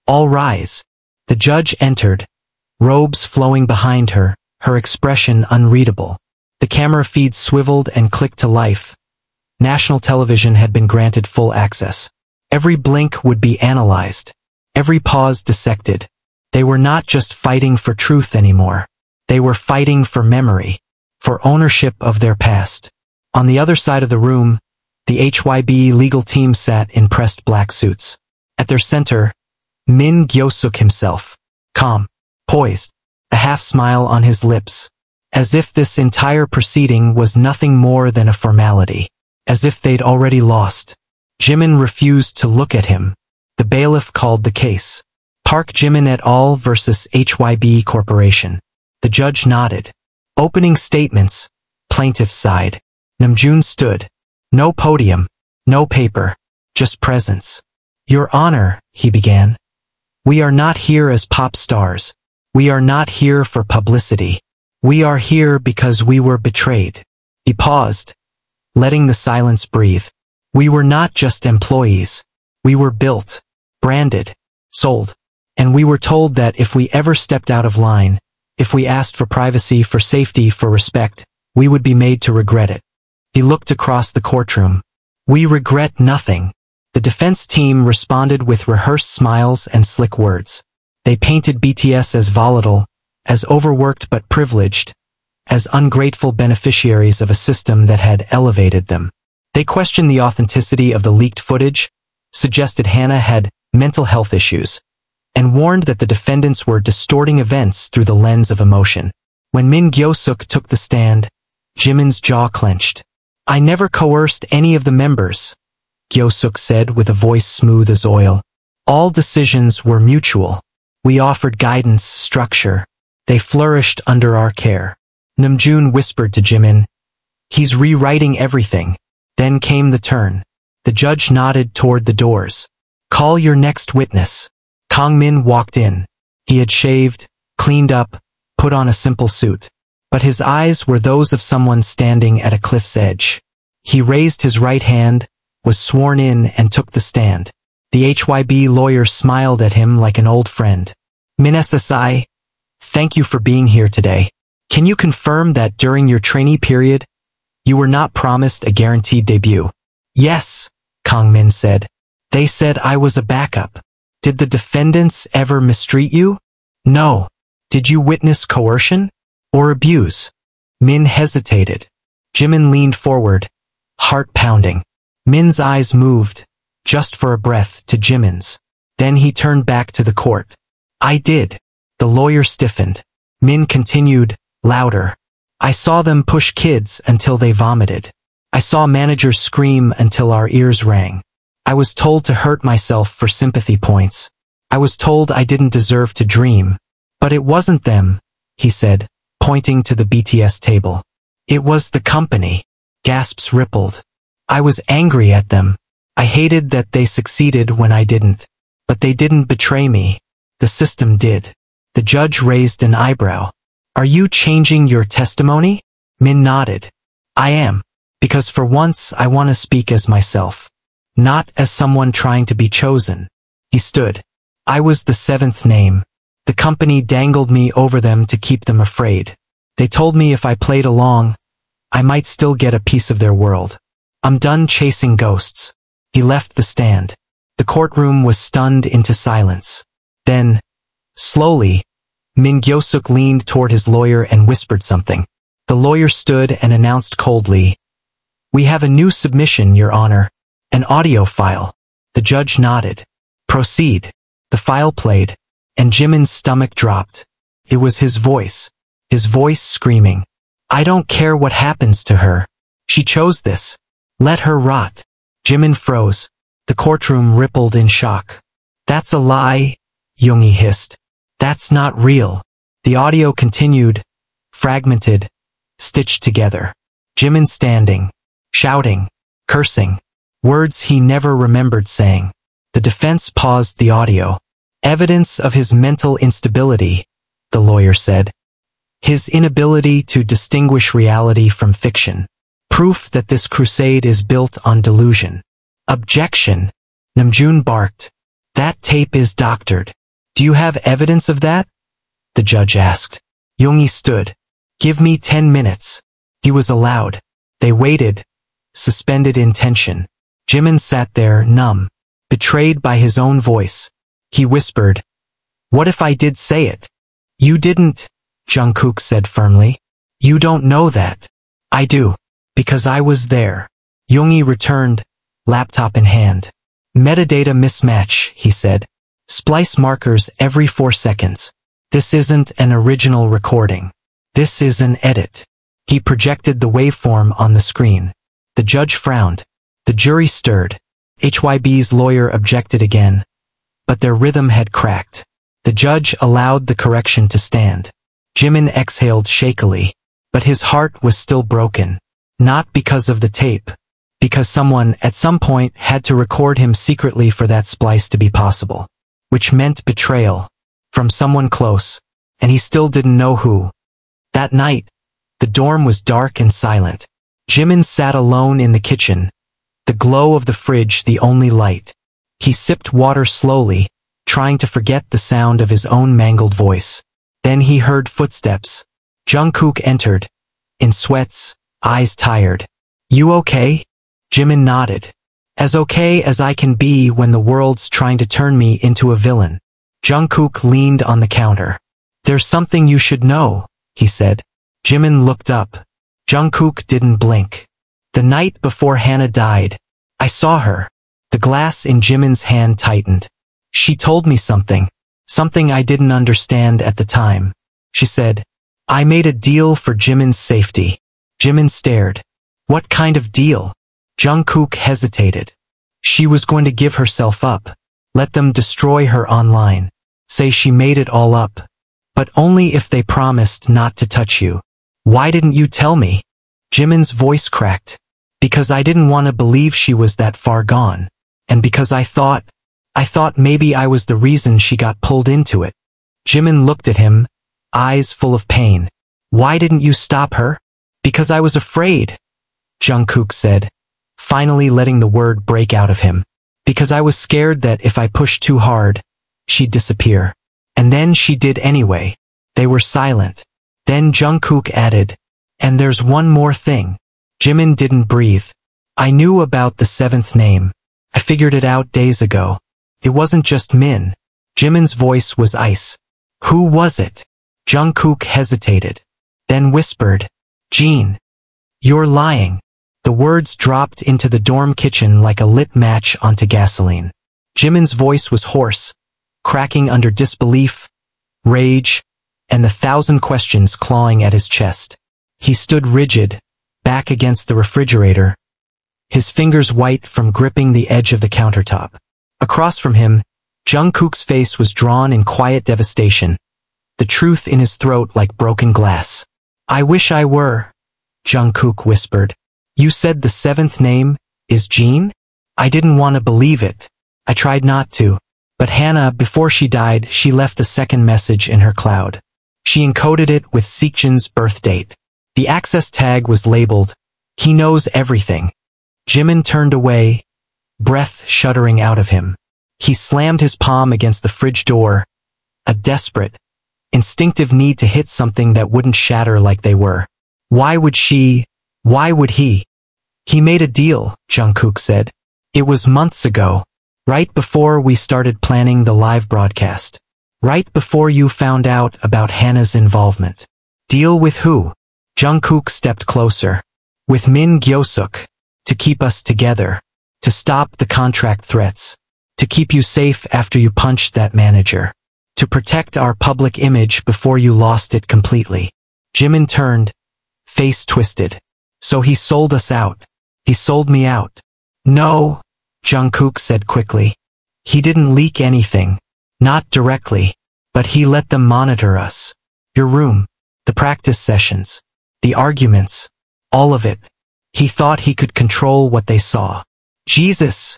"All rise." The judge entered, robes flowing behind her, her expression unreadable. The camera feed swiveled and clicked to life. National television had been granted full access. Every blink would be analyzed. Every pause dissected. They were not just fighting for truth anymore. They were fighting for memory, for ownership of their past. On the other side of the room, the HYB legal team sat in pressed black suits. At their center, Min Gyo-suk himself, calm, poised, a half-smile on his lips, as if this entire proceeding was nothing more than a formality, as if they'd already lost. Jimin refused to look at him. The bailiff called the case. Park Jimin et al. Versus HYB Corporation. The judge nodded. Opening statements, plaintiff's side. Namjoon stood. No podium, no paper, just presence. Your Honor, he began. We are not here as pop stars. We are not here for publicity. We are here because we were betrayed. He paused, letting the silence breathe. We were not just employees. We were built, branded, sold. And we were told that if we ever stepped out of line, if we asked for privacy, for safety, for respect, we would be made to regret it. He looked across the courtroom. We regret nothing. The defense team responded with rehearsed smiles and slick words. They painted BTS as volatile, as overworked but privileged, as ungrateful beneficiaries of a system that had elevated them. They questioned the authenticity of the leaked footage, suggested Hannah had mental health issues, and warned that the defendants were distorting events through the lens of emotion. When Min Gyo-suk took the stand, Jimin's jaw clenched. I never coerced any of the members, Gyo-suk said with a voice smooth as oil. All decisions were mutual. We offered guidance, structure. They flourished under our care. Namjoon whispered to Jimin, he's rewriting everything. Then came the turn. The judge nodded toward the doors. Call your next witness. Kang Min walked in. He had shaved, cleaned up, put on a simple suit. But his eyes were those of someone standing at a cliff's edge. He raised his right hand, was sworn in, and took the stand. The HYB lawyer smiled at him like an old friend. Min SSI, thank you for being here today. Can you confirm that during your trainee period, you were not promised a guaranteed debut? Yes, Kang Min said. They said I was a backup. Did the defendants ever mistreat you? No. Did you witness coercion? Or abuse? Min hesitated. Jimin leaned forward, heart pounding. Min's eyes moved, just for a breath, to Jimin's. Then he turned back to the court. I did. The lawyer stiffened. Min continued, louder. I saw them push kids until they vomited. I saw managers scream until our ears rang. I was told to hurt myself for sympathy points. I was told I didn't deserve to dream. But it wasn't them, he said, pointing to the BTS table. It was the company. Gasps rippled. I was angry at them. I hated that they succeeded when I didn't. But they didn't betray me. The system did. The judge raised an eyebrow. Are you changing your testimony? Min nodded. I am. Because for once I want to speak as myself. Not as someone trying to be chosen. He stood. I was the seventh name. The company dangled me over them to keep them afraid. They told me if I played along, I might still get a piece of their world. I'm done chasing ghosts. He left the stand. The courtroom was stunned into silence. Then, slowly, Min Gyo-suk leaned toward his lawyer and whispered something. The lawyer stood and announced coldly, We have a new submission, Your Honor. An audio file. The judge nodded. Proceed. The file played, and Jimin's stomach dropped. It was his voice screaming. I don't care what happens to her. She chose this. Let her rot. Jimin froze. The courtroom rippled in shock. That's a lie, Yoongi hissed. That's not real. The audio continued, fragmented, stitched together. Jimin standing, shouting, cursing, words he never remembered saying. The defense paused the audio. Evidence of his mental instability, the lawyer said. His inability to distinguish reality from fiction. Proof that this crusade is built on delusion. Objection. Namjoon barked. That tape is doctored. Do you have evidence of that? The judge asked. Yoongi stood. Give me 10 minutes. He was allowed. They waited, suspended in tension. Jimin sat there, numb, betrayed by his own voice. He whispered, "What if I did say it?" "You didn't," Jungkook said firmly. "You don't know that." "I do. Because I was there." Yoongi returned, laptop in hand. "Metadata mismatch," he said. "Splice markers every 4 seconds. This isn't an original recording. This is an edit." He projected the waveform on the screen. The judge frowned. The jury stirred. HYB's lawyer objected again. But their rhythm had cracked. The judge allowed the correction to stand. Jimin exhaled shakily. But his heart was still broken. Not because of the tape. Because someone, at some point, had to record him secretly for that splice to be possible. Which meant betrayal. From someone close. And he still didn't know who. That night, the dorm was dark and silent. Jimin sat alone in the kitchen. The glow of the fridge the only light. He sipped water slowly, trying to forget the sound of his own mangled voice. Then he heard footsteps. Jungkook entered. In sweats, eyes tired. "You okay?" Jimin nodded. "As okay as I can be when the world's trying to turn me into a villain." Jungkook leaned on the counter. "There's something you should know," he said. Jimin looked up. Jungkook didn't blink. "The night before Hannah died, I saw her." The glass in Jimin's hand tightened. "She told me something. Something I didn't understand at the time." She said, "I made a deal for Jimin's safety." Jimin stared. "What kind of deal?" Jungkook hesitated. "She was going to give herself up. Let them destroy her online. Say she made it all up. But only if they promised not to touch you." "Why didn't you tell me?" Jimin's voice cracked. "Because I didn't want to believe she was that far gone. And because I thought maybe I was the reason she got pulled into it." Jimin looked at him, eyes full of pain. "Why didn't you stop her?" "Because I was afraid," Jungkook said, finally letting the word break out of him. "Because I was scared that if I pushed too hard, she'd disappear. And then she did anyway." They were silent. Then Jungkook added, "And there's one more thing." Jimin didn't breathe. "I knew about the 7th name. I figured it out days ago. It wasn't just Min." Jimin's voice was ice. "Who was it?" Jungkook hesitated. Then whispered, "Jeon." "You're lying." The words dropped into the dorm kitchen like a lit match onto gasoline. Jimin's voice was hoarse, cracking under disbelief, rage, and the 1,000 questions clawing at his chest. He stood rigid, back against the refrigerator, his fingers white from gripping the edge of the countertop. Across from him, Jungkook's face was drawn in quiet devastation, the truth in his throat like broken glass. "I wish I were," Jungkook whispered. "You said the 7th name is Jeon?" "I didn't want to believe it. I tried not to. But Hannah, before she died, she left a second message in her cloud. She encoded it with Seekjin's birth date. The access tag was labeled, 'He knows everything.'" Jimin turned away, breath shuddering out of him. He slammed his palm against the fridge door, a desperate, instinctive need to hit something that wouldn't shatter like they were. Why would she? Why would he? "He made a deal," Jungkook said. "It was months ago. Right before we started planning the live broadcast. Right before you found out about Hannah's involvement." "Deal with who?" Jungkook stepped closer. "With Min Gyo-suk. To keep us together. To stop the contract threats. To keep you safe after you punched that manager. To protect our public image before you lost it completely." Jimin turned, face twisted. "So he sold us out. He sold me out." "No," Jungkook said quickly. "He didn't leak anything. Not directly. But he let them monitor us. Your room. The practice sessions. The arguments. All of it. He thought he could control what they saw." "Jesus,"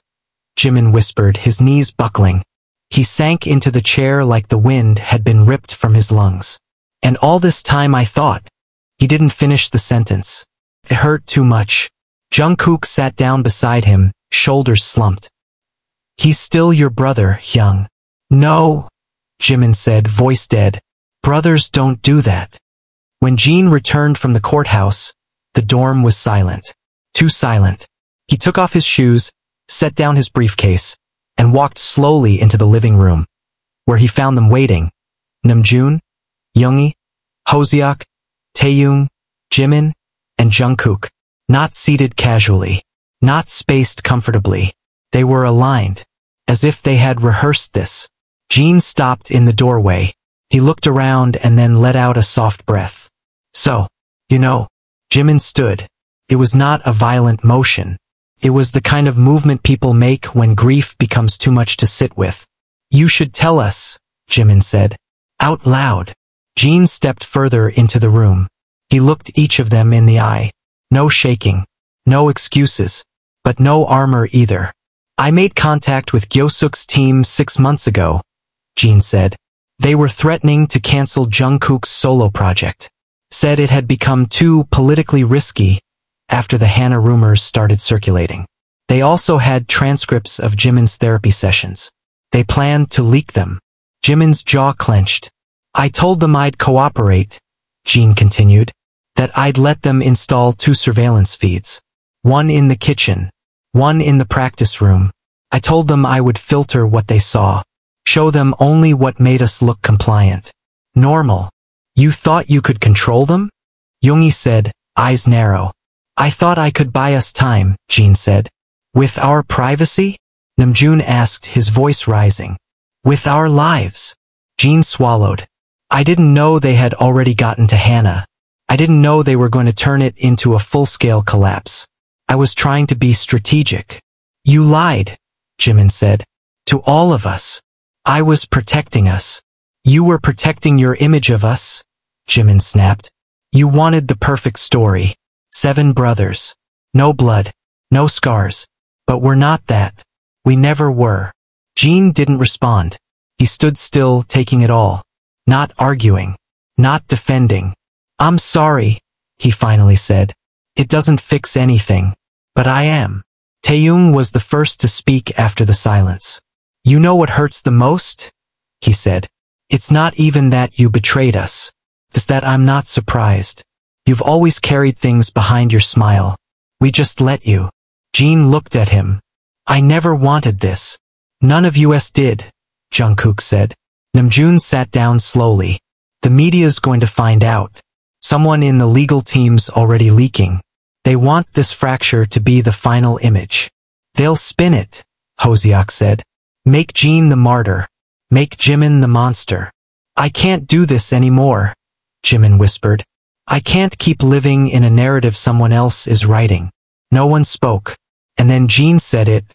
Jimin whispered, his knees buckling. He sank into the chair like the wind had been ripped from his lungs. "And all this time I thought." He didn't finish the sentence. It hurt too much. Jungkook sat down beside him, shoulders slumped. He's still your brother, Hyung. No, Jimin said, voice dead. Brothers don't do that. When Jeon returned from the courthouse, the dorm was silent. Too silent. He took off his shoes, set down his briefcase, and walked slowly into the living room, where he found them waiting. Namjoon, Yoongi, Hoseok, Taehyung, Jimin, and Jungkook. Not seated casually. Not spaced comfortably. They were aligned, as if they had rehearsed this. Jeon stopped in the doorway. He looked around and then let out a soft breath. So, you know, Jimin stood. It was not a violent motion. It was the kind of movement people make when grief becomes too much to sit with. You should tell us, Jimin said. Out loud. Jeon stepped further into the room. He looked each of them in the eye. No shaking. No excuses. But no armor either. I made contact with Gyoseok's team 6 months ago, Jeon said. They were threatening to cancel Jungkook's solo project. Said it had become too politically risky after the Hana rumors started circulating. They also had transcripts of Jimin's therapy sessions. They planned to leak them. Jimin's jaw clenched. I told them I'd cooperate, Jeon continued, that I'd let them install 2 surveillance feeds. One in the kitchen, one in the practice room. I told them I would filter what they saw, show them only what made us look compliant. Normal. You thought you could control them? Yoongi said, eyes narrow. I thought I could buy us time, Jeon said. With our privacy? Namjoon asked, his voice rising. With our lives. Jeon swallowed. I didn't know they had already gotten to Hana. I didn't know they were going to turn it into a full-scale collapse. I was trying to be strategic. You lied, Jimin said. To all of us. I was protecting us. You were protecting your image of us, Jimin snapped. You wanted the perfect story. 7 brothers. No blood. No scars. But we're not that. We never were. Jeon didn't respond. He stood still, taking it all. Not arguing. Not defending. I'm sorry, he finally said. It doesn't fix anything. But I am. Taehyung was the first to speak after the silence. You know what hurts the most? He said. It's not even that you betrayed us. It's that I'm not surprised. You've always carried things behind your smile. We just let you. Jeon looked at him. I never wanted this. None of us did, Jungkook said. Namjoon sat down slowly. The media's going to find out. Someone in the legal team's already leaking. They want this fracture to be the final image. They'll spin it, Hoseok said. Make Jeon the martyr. Make Jimin the monster. I can't do this anymore, Jimin whispered. I can't keep living in a narrative someone else is writing. No one spoke. And then Jeon said it.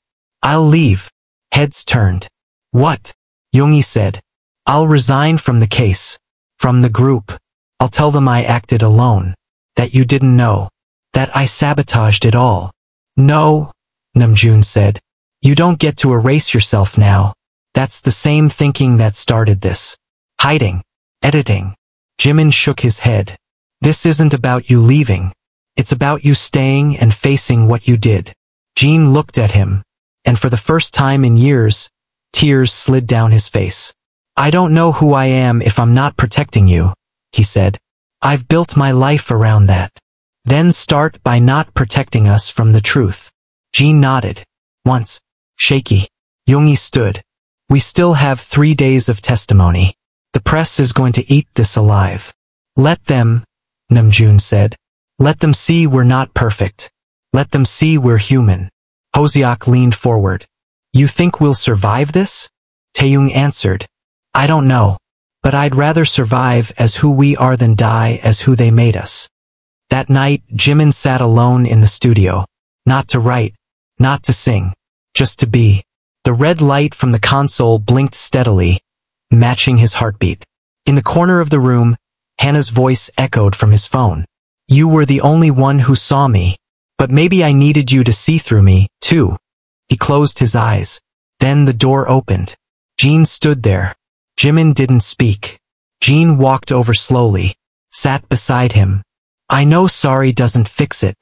I'll leave. Heads turned. What? Yoongi said. I'll resign from the case. From the group. I'll tell them I acted alone. That you didn't know. That I sabotaged it all. No, Namjoon said. You don't get to erase yourself now. That's the same thinking that started this. Hiding. Editing. Jimin shook his head. This isn't about you leaving. It's about you staying and facing what you did. Jeon looked at him, and for the first time in years, tears slid down his face. I don't know who I am if I'm not protecting you, he said. I've built my life around that. Then start by not protecting us from the truth. Jeon nodded. Once. Shaky. Yoongi stood. We still have 3 days of testimony. The press is going to eat this alive. Let them, Namjoon said. Let them see we're not perfect. Let them see we're human. Hoseok leaned forward. You think we'll survive this? Taehyung answered. I don't know. But I'd rather survive as who we are than die as who they made us. That night, Jimin sat alone in the studio. Not to write. Not to sing. Just to be. The red light from the console blinked steadily, matching his heartbeat. In the corner of the room, Hannah's voice echoed from his phone. You were the only one who saw me. But maybe I needed you to see through me, too. He closed his eyes. Then the door opened. Jeon stood there. Jimin didn't speak. Jeon walked over slowly, sat beside him. I know sorry doesn't fix it.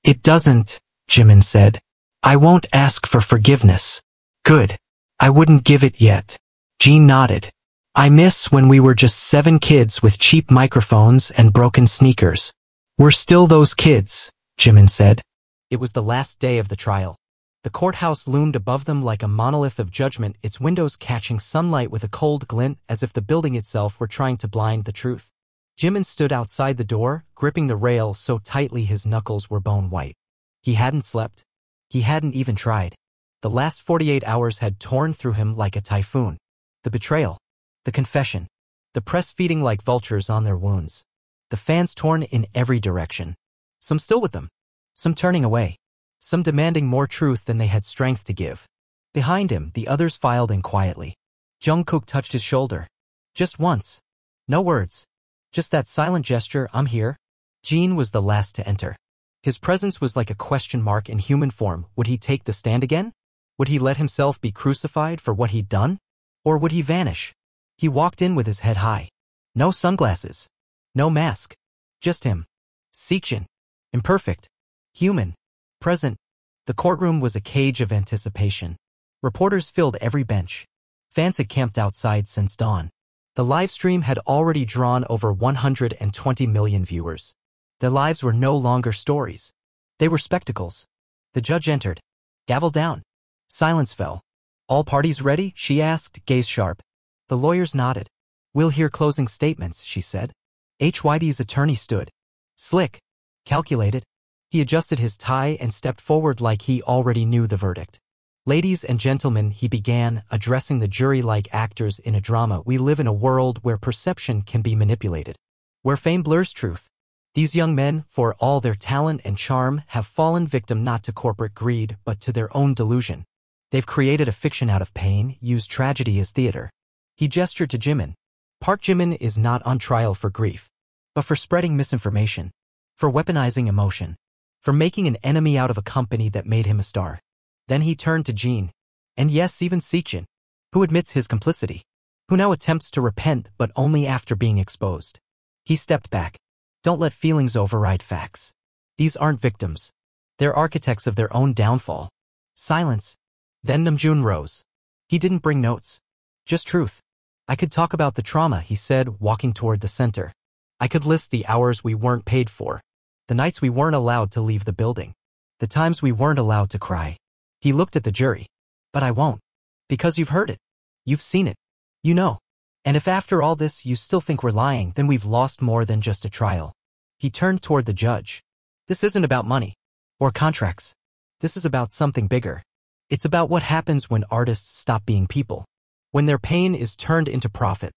It doesn't, Jimin said. I won't ask for forgiveness. Good. I wouldn't give it yet. Jean nodded. I miss when we were just 7 kids with cheap microphones and broken sneakers. We're still those kids, Jimin said. It was the last day of the trial. The courthouse loomed above them like a monolith of judgment, its windows catching sunlight with a cold glint as if the building itself were trying to blind the truth. Jimin stood outside the door, gripping the rail so tightly his knuckles were bone white. He hadn't slept. He hadn't even tried. The last 48 hours had torn through him like a typhoon. The betrayal. The confession. The press feeding like vultures on their wounds. The fans torn in every direction. Some still with them. Some turning away. Some demanding more truth than they had strength to give. Behind him, the others filed in quietly. Jungkook touched his shoulder. Just once. No words. Just that silent gesture, I'm here. Jeon was the last to enter. His presence was like a question mark in human form. Would he take the stand again? Would he let himself be crucified for what he'd done? Or would he vanish? He walked in with his head high. No sunglasses. No mask. Just him. Section. Imperfect. Human. Present. The courtroom was a cage of anticipation. Reporters filled every bench. Fans had camped outside since dawn. The live stream had already drawn over 120 million viewers. Their lives were no longer stories. They were spectacles. The judge entered. Gavel down. Silence fell. All parties ready? She asked, gaze sharp. The lawyers nodded. We'll hear closing statements, she said. HYD's attorney stood. Slick. Calculated. He adjusted his tie and stepped forward like he already knew the verdict. Ladies and gentlemen, he began, addressing the jury like actors in a drama. We live in a world where perception can be manipulated. Where fame blurs truth. These young men, for all their talent and charm, have fallen victim not to corporate greed, but to their own delusion. They've created a fiction out of pain, used tragedy as theater. He gestured to Jimin. Park Jimin is not on trial for grief, but for spreading misinformation, for weaponizing emotion, for making an enemy out of a company that made him a star. Then he turned to Jeon, and yes, even Section, who admits his complicity, who now attempts to repent but only after being exposed. He stepped back. Don't let feelings override facts. These aren't victims. They're architects of their own downfall. Silence. Then Namjoon rose. He didn't bring notes. Just truth. I could talk about the trauma, he said, walking toward the center. I could list the hours we weren't paid for. The nights we weren't allowed to leave the building. The times we weren't allowed to cry. He looked at the jury. But I won't. Because you've heard it. You've seen it. You know. And if after all this you still think we're lying, then we've lost more than just a trial. He turned toward the judge. This isn't about money. Or contracts. This is about something bigger. It's about what happens when artists stop being people. When their pain is turned into profit.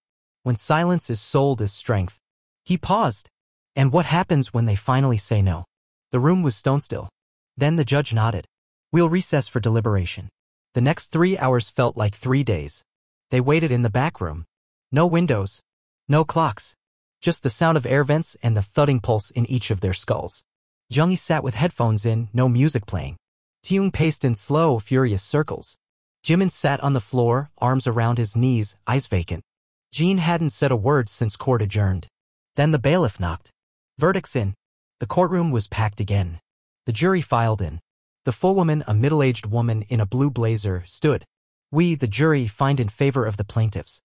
When silence is sold as strength. He paused. And what happens when they finally say no? The room was stone still. Then the judge nodded. We'll recess for deliberation. The next 3 hours felt like 3 days. They waited in the back room. No windows. No clocks. Just the sound of air vents and the thudding pulse in each of their skulls. Jungkook sat with headphones in, no music playing. Taehyung paced in slow, furious circles. Jimin sat on the floor, arms around his knees, eyes vacant. Jeon hadn't said a word since court adjourned. Then the bailiff knocked. Verdicts in. The courtroom was packed again. The jury filed in. The full woman, a middle-aged woman in a blue blazer, stood. We, the jury, find in favor of the plaintiffs.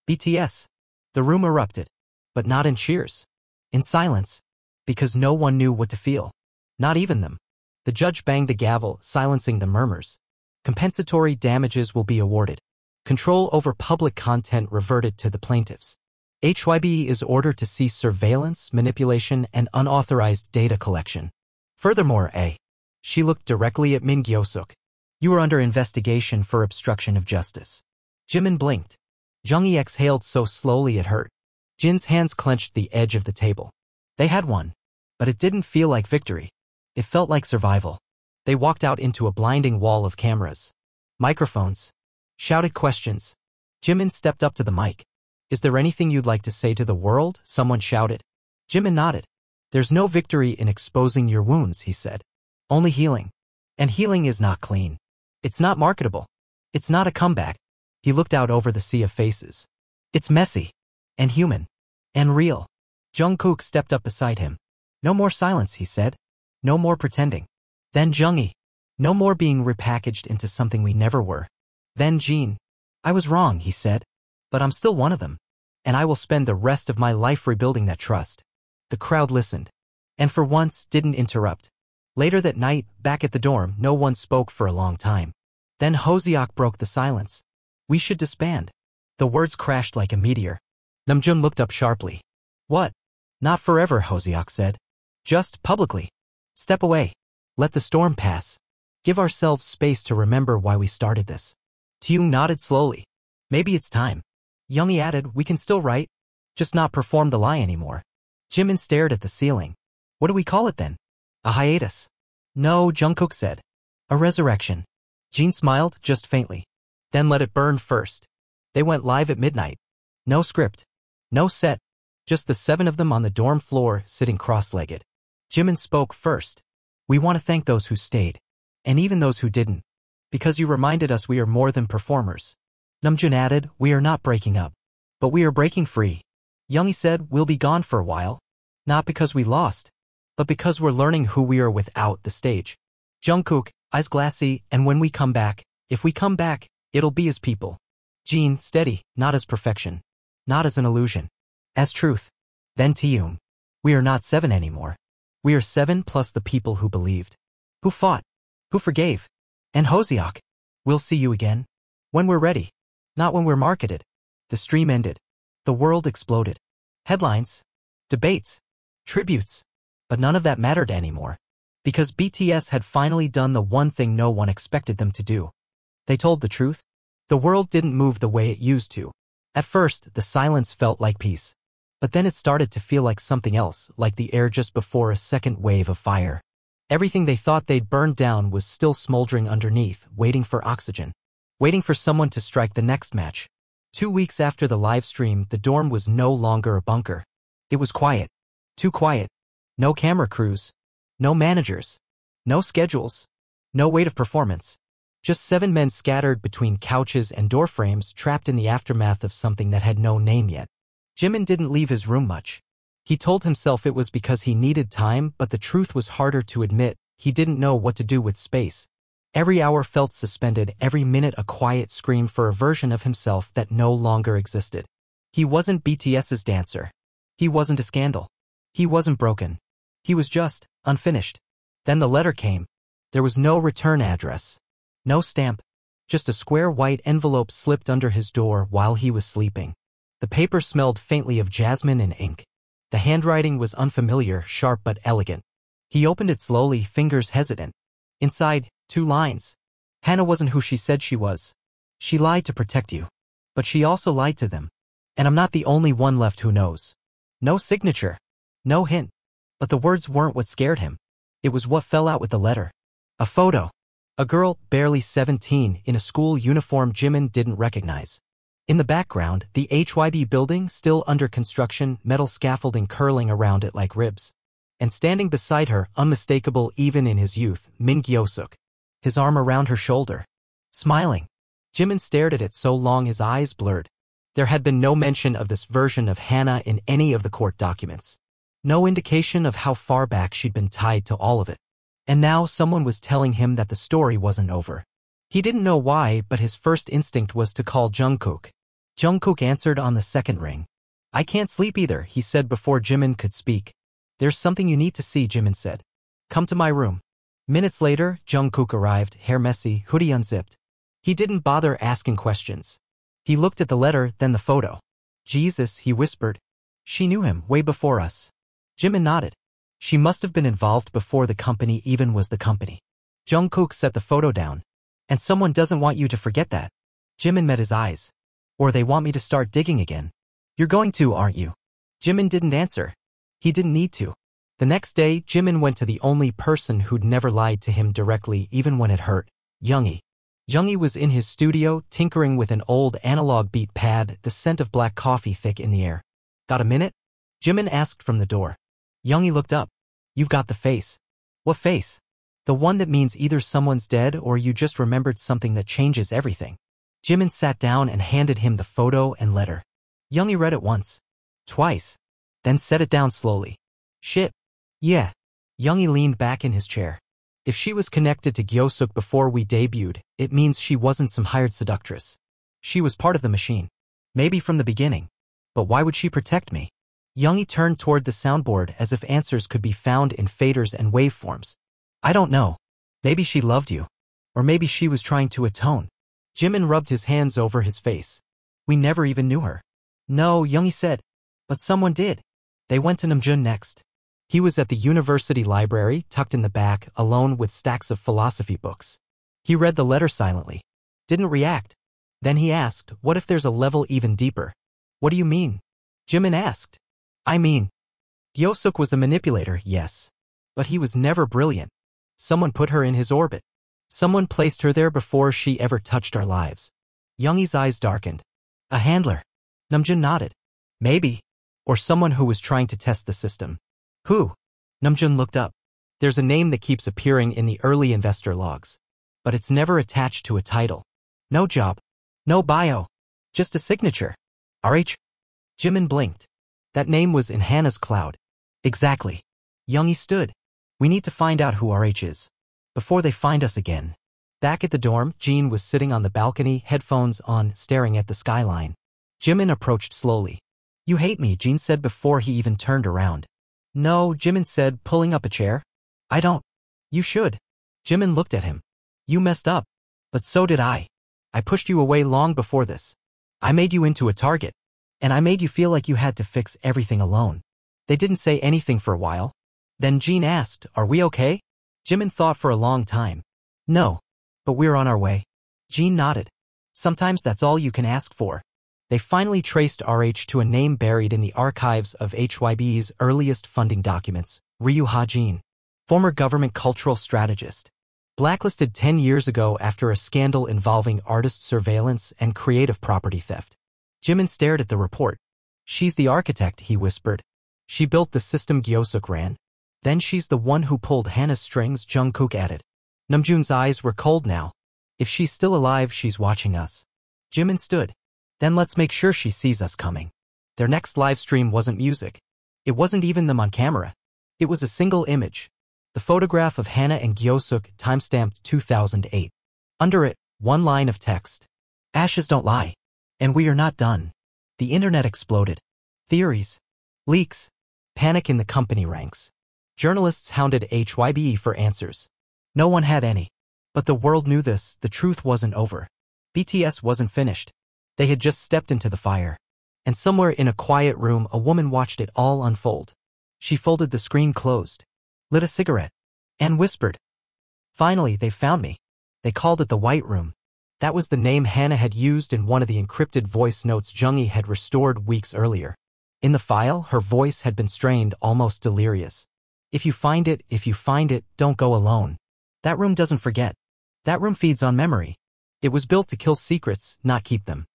BTS. The room erupted. But not in cheers. In silence. Because no one knew what to feel. Not even them. The judge banged the gavel, silencing the murmurs. Compensatory damages will be awarded. Control over public content reverted to the plaintiffs. HYB is ordered to cease surveillance, manipulation, and unauthorized data collection. Furthermore, She looked directly at Min Gyo-suk. You are under investigation for obstruction of justice. Jimin blinked. Jungkook exhaled so slowly it hurt. Jin's hands clenched the edge of the table. They had won. But it didn't feel like victory. It felt like survival. They walked out into a blinding wall of cameras. Microphones. Shouted questions. Jimin stepped up to the mic. Is there anything you'd like to say to the world? Someone shouted. Jimin nodded. There's no victory in exposing your wounds, he said. Only healing. And healing is not clean. It's not marketable. It's not a comeback. He looked out over the sea of faces. It's messy. And human. And real. Jungkook stepped up beside him. No more silence, he said. No more pretending. Then Jungkook. No more being repackaged into something we never were. Then Jeon. I was wrong, he said. But I'm still one of them. And I will spend the rest of my life rebuilding that trust. The crowd listened. And for once didn't interrupt. Later that night, back at the dorm, no one spoke for a long time. Then Hoseok broke the silence. We should disband. The words crashed like a meteor. Namjoon looked up sharply. What? Not forever, Hoseok said. Just publicly. Step away. Let the storm pass. Give ourselves space to remember why we started this. Taehyung nodded slowly. Maybe it's time. Yoongi added, we can still write. Just not perform the lie anymore. Jimin stared at the ceiling. What do we call it then? A hiatus. No, Jungkook said. A resurrection. Jeon smiled, just faintly. Then let it burn first. They went live at midnight. No script. No set. Just the 7 of them on the dorm floor, sitting cross-legged. Jimin spoke first. We want to thank those who stayed. And even those who didn't. Because you reminded us we are more than performers. Namjoon added, we are not breaking up. But we are breaking free. Yoongi said, we'll be gone for a while. Not because we lost. But because we're learning who we are without the stage. Jungkook, eyes glassy, and when we come back, if we come back, it'll be as people. Jeon, steady, not as perfection. Not as an illusion. As truth. Then Taehyung. We are not 7 anymore. We are 7 plus the people who believed. Who fought. Who forgave. And Hoseok. We'll see you again. When we're ready. Not when we're marketed. The stream ended. The world exploded. Headlines. Debates. Tributes. But none of that mattered anymore. Because BTS had finally done the one thing no one expected them to do. They told the truth. The world didn't move the way it used to. At first, the silence felt like peace. But then it started to feel like something else, like the air just before a second wave of fire. Everything they thought they'd burned down was still smoldering underneath, waiting for oxygen. Waiting for someone to strike the next match. 2 weeks after the live stream, the dorm was no longer a bunker. It was quiet. Too quiet. No camera crews. No managers. No schedules. No weight of performance. Just 7 men scattered between couches and door frames, trapped in the aftermath of something that had no name yet. Jimin didn't leave his room much. He told himself it was because he needed time, but the truth was harder to admit. He didn't know what to do with space. Every hour felt suspended, every minute a quiet scream for a version of himself that no longer existed. He wasn't BTS's dancer. He wasn't a scandal. He wasn't broken. He was just unfinished. Then the letter came. There was no return address. No stamp. Just a square white envelope slipped under his door while he was sleeping. The paper smelled faintly of jasmine and ink. The handwriting was unfamiliar, sharp but elegant. He opened it slowly, fingers hesitant. Inside, 2 lines. Hannah wasn't who she said she was. She lied to protect you. But she also lied to them. And I'm not the only one left who knows. No signature. No hint. But the words weren't what scared him. It was what fell out with the letter. A photo. A girl, barely 17, in a school uniform Jimin didn't recognize. In the background, the HYB building, still under construction, metal scaffolding curling around it like ribs. And standing beside her, unmistakable even in his youth, Min Gyo-suk. His arm around her shoulder. Smiling. Jimin stared at it so long his eyes blurred. There had been no mention of this version of Hannah in any of the court documents. No indication of how far back she'd been tied to all of it. And now someone was telling him that the story wasn't over. He didn't know why, but his first instinct was to call Jungkook. Jungkook answered on the second ring. I can't sleep either, he said before Jimin could speak. There's something you need to see, Jimin said. Come to my room. Minutes later, Jungkook arrived, hair messy, hoodie unzipped. He didn't bother asking questions. He looked at the letter, then the photo. Jesus, he whispered. She knew him way before us. Jimin nodded. She must have been involved before the company even was the company. Jungkook set the photo down. And someone doesn't want you to forget that. Jimin met his eyes. Or they want me to start digging again. You're going to, aren't you? Jimin didn't answer. He didn't need to. The next day, Jimin went to the only person who'd never lied to him directly even when it hurt, Yoongi. Yoongi was in his studio, tinkering with an old analog beat pad, the scent of black coffee thick in the air. Got a minute? Jimin asked from the door. Yoongi looked up. You've got the face. What face? The one that means either someone's dead or you just remembered something that changes everything. Jimin sat down and handed him the photo and letter. Yoongi read it once. Twice. Then set it down slowly. Shit. Yeah. Yoongi leaned back in his chair. If she was connected to Gyosook before we debuted, it means she wasn't some hired seductress. She was part of the machine. Maybe from the beginning. But why would she protect me? Yoongi turned toward the soundboard as if answers could be found in faders and waveforms. I don't know. Maybe she loved you. Or maybe she was trying to atone. Jimin rubbed his hands over his face. We never even knew her. No, Yoongi said. But someone did. They went to Namjoon next. He was at the university library, tucked in the back, alone with stacks of philosophy books. He read the letter silently. Didn't react. Then he asked, what if there's a level even deeper? What do you mean? Jimin asked. I mean, Gyosook was a manipulator, yes. But he was never brilliant. Someone put her in his orbit. Someone placed her there before she ever touched our lives. Yoongi's eyes darkened. A handler. Namjoon nodded. Maybe. Or someone who was trying to test the system. Who? Namjoon looked up. There's a name that keeps appearing in the early investor logs. But it's never attached to a title. No job. No bio. Just a signature. RH? Jimin blinked. That name was in Hannah's cloud. Exactly. Yoongi stood. We need to find out who RH is. Before they find us again. Back at the dorm, Jeon was sitting on the balcony, headphones on, staring at the skyline. Jimin approached slowly. You hate me, Jeon said before he even turned around. No, Jimin said, pulling up a chair. I don't. You should. Jimin looked at him. You messed up. But so did I. I pushed you away long before this. I made you into a target. And I made you feel like you had to fix everything alone. They didn't say anything for a while. Then Jeon asked, are we okay? Jimin thought for a long time. No. But we're on our way. Jeon nodded. Sometimes that's all you can ask for. They finally traced RH to a name buried in the archives of HYB's earliest funding documents, Ryu Ha-jin, former government cultural strategist. Blacklisted 10 years ago after a scandal involving artist surveillance and creative property theft. Jimin stared at the report. She's the architect, he whispered. She built the system Gyosook ran. Then she's the one who pulled Hannah's strings, Jungkook added. Namjoon's eyes were cold now. If she's still alive, she's watching us. Jimin stood. Then let's make sure she sees us coming. Their next live stream wasn't music. It wasn't even them on camera. It was a single image. The photograph of Hannah and Gyosook, timestamped 2008. Under it, one line of text. Ashes don't lie. And we are not done. The internet exploded. Theories. Leaks. Panic in the company ranks. Journalists hounded HYBE for answers. No one had any. But the world knew this, the truth wasn't over. BTS wasn't finished. They had just stepped into the fire. And somewhere in a quiet room, a woman watched it all unfold. She folded the screen closed, lit a cigarette, and whispered. Finally, they found me. They called it the White Room. That was the name Hannah had used in one of the encrypted voice notes Jungkook had restored weeks earlier. In the file, her voice had been strained, almost delirious. If you find it, don't go alone. That room doesn't forget. That room feeds on memory. It was built to kill secrets, not keep them.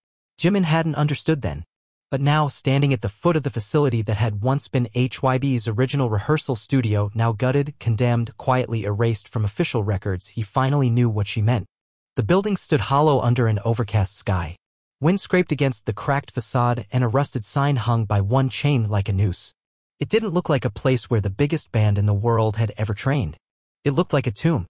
Jimin hadn't understood then. But now, standing at the foot of the facility that had once been HYB's original rehearsal studio, now gutted, condemned, quietly erased from official records, he finally knew what she meant. The building stood hollow under an overcast sky. Wind scraped against the cracked facade and a rusted sign hung by one chain like a noose. It didn't look like a place where the biggest band in the world had ever trained. It looked like a tomb.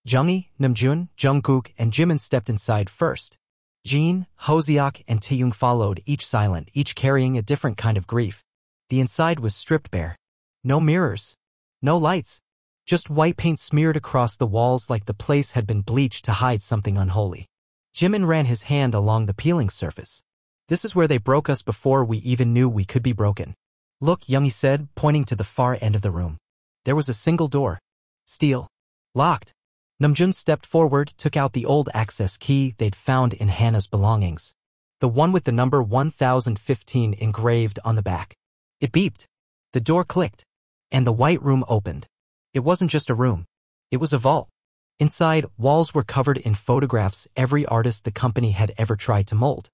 Jungkook, Namjoon, Jungkook, and Jimin stepped inside first. Jeon, Hoseok, and Taehyung followed, each silent, each carrying a different kind of grief. The inside was stripped bare. No mirrors. No lights. Just white paint smeared across the walls like the place had been bleached to hide something unholy. Jimin ran his hand along the peeling surface. This is where they broke us before we even knew we could be broken. Look, Yoongi said, pointing to the far end of the room. There was a single door. Steel. Locked. Namjoon stepped forward, took out the old access key they'd found in Hannah's belongings. The one with the number 1015 engraved on the back. It beeped. The door clicked. And the white room opened. It wasn't just a room. It was a vault. Inside, walls were covered in photographs every artist the company had ever tried to mold.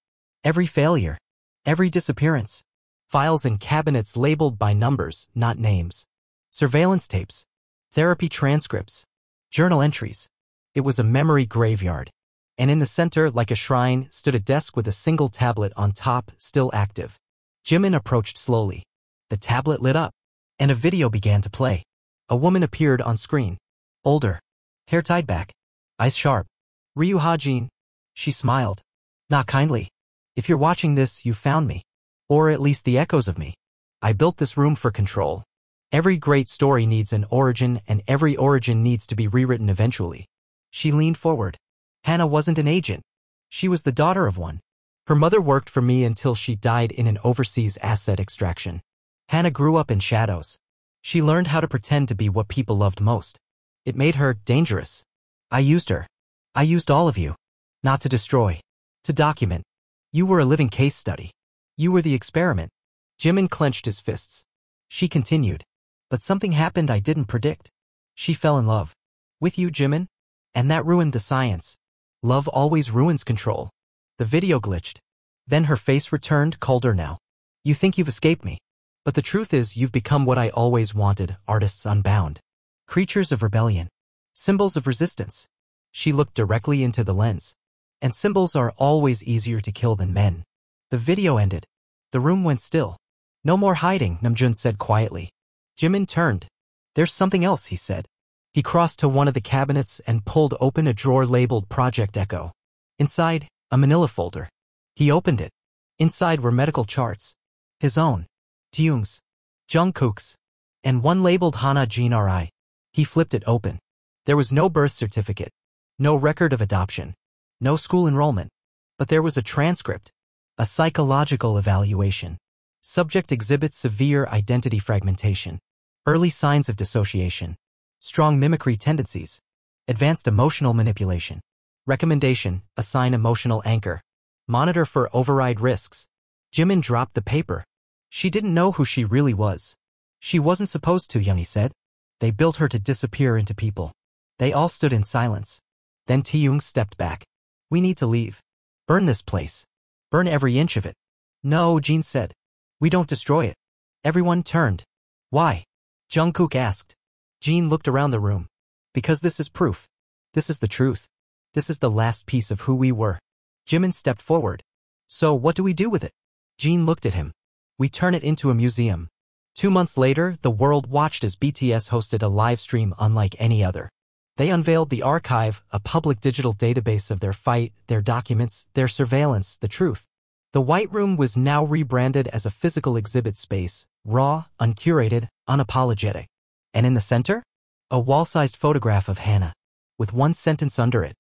Every failure. Every disappearance. Files and cabinets labeled by numbers, not names. Surveillance tapes. Therapy transcripts. Journal entries. It was a memory graveyard. And in the center, like a shrine, stood a desk with a single tablet on top, still active. Jimin approached slowly. The tablet lit up. And a video began to play. A woman appeared on screen. Older. Hair tied back. Eyes sharp. Ryu Ha-jin. She smiled. Not kindly. If you're watching this, you found me. Or at least the echoes of me. I built this room for control. Every great story needs an origin, and every origin needs to be rewritten eventually. She leaned forward. Hannah wasn't an agent. She was the daughter of one. Her mother worked for me until she died in an overseas asset extraction. Hannah grew up in shadows. She learned how to pretend to be what people loved most. It made her dangerous. I used her. I used all of you. Not to destroy. To document. You were a living case study. You were the experiment. Jimin clenched his fists. She continued. But something happened I didn't predict. She fell in love. With you, Jimin? And that ruined the science. Love always ruins control. The video glitched. Then her face returned, colder now. You think you've escaped me. But the truth is you've become what I always wanted, artists unbound. Creatures of rebellion. Symbols of resistance. She looked directly into the lens. And symbols are always easier to kill than men. The video ended. The room went still. No more hiding, Namjoon said quietly. Jimin turned. There's something else, he said. He crossed to one of the cabinets and pulled open a drawer labeled Project Echo. Inside, a manila folder. He opened it. Inside were medical charts. His own. Taehyung's. Jungkook's. And one labeled Hana Jin Ri. He flipped it open. There was no birth certificate. No record of adoption. No school enrollment. But there was a transcript. A psychological evaluation. Subject exhibits severe identity fragmentation. Early signs of dissociation. Strong mimicry tendencies. Advanced emotional manipulation. Recommendation, assign emotional anchor. Monitor for override risks. Jimin dropped the paper. She didn't know who she really was. She wasn't supposed to, Yoongi said. They built her to disappear into people. They all stood in silence. Then Taehyung stepped back. We need to leave. Burn this place. Burn every inch of it. No, Jean said. We don't destroy it. Everyone turned. Why? Jungkook asked. Jean looked around the room. Because this is proof. This is the truth. This is the last piece of who we were. Jimin stepped forward. So what do we do with it? Jean looked at him. We turn it into a museum. 2 months later, the world watched as BTS hosted a live stream unlike any other. They unveiled the archive, a public digital database of their fight, their documents, their surveillance, the truth. The White Room was now rebranded as a physical exhibit space, raw, uncurated, unapologetic. And in the center? A wall-sized photograph of Hannah, with one sentence under it.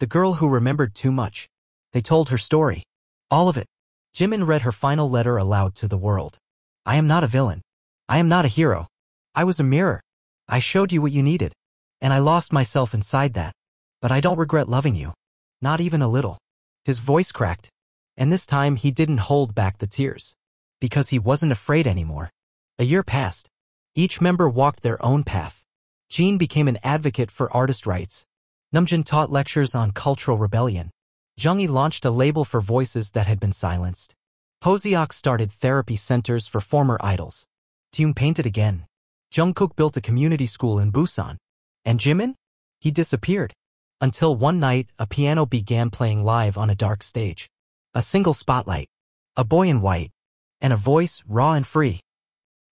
The girl who remembered too much. They told her story. All of it. Jimin read her final letter aloud to the world. I am not a villain. I am not a hero. I was a mirror. I showed you what you needed. And I lost myself inside that. But I don't regret loving you. Not even a little. His voice cracked. And this time he didn't hold back the tears. Because he wasn't afraid anymore. A year passed. Each member walked their own path. Jean became an advocate for artist rights. Namjoon taught lectures on cultural rebellion. Jungkook launched a label for voices that had been silenced. Hoseok started therapy centers for former idols. Taehyung painted again. Jungkook built a community school in Busan. And Jimin? He disappeared. Until one night, a piano began playing live on a dark stage. A single spotlight. A boy in white. And a voice, raw and free.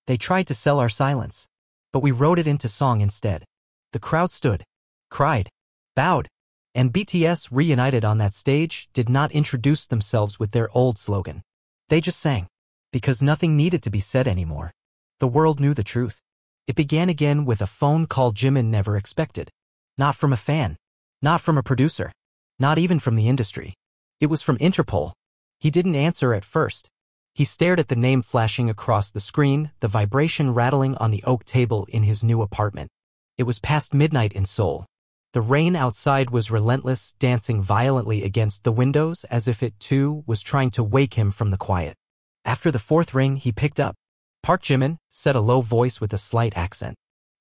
They tried to sell our silence. But we wrote it into song instead. The crowd stood. Cried. Bowed. And BTS, reunited on that stage, did not introduce themselves with their old slogan. They just sang. Because nothing needed to be said anymore. The world knew the truth. It began again with a phone call Jimin never expected. Not from a fan. Not from a producer. Not even from the industry. It was from Interpol. He didn't answer at first. He stared at the name flashing across the screen, the vibration rattling on the oak table in his new apartment. It was past midnight in Seoul. The rain outside was relentless, dancing violently against the windows as if it, too, was trying to wake him from the quiet. After the fourth ring, he picked up. Park Jimin, said a low voice with a slight accent.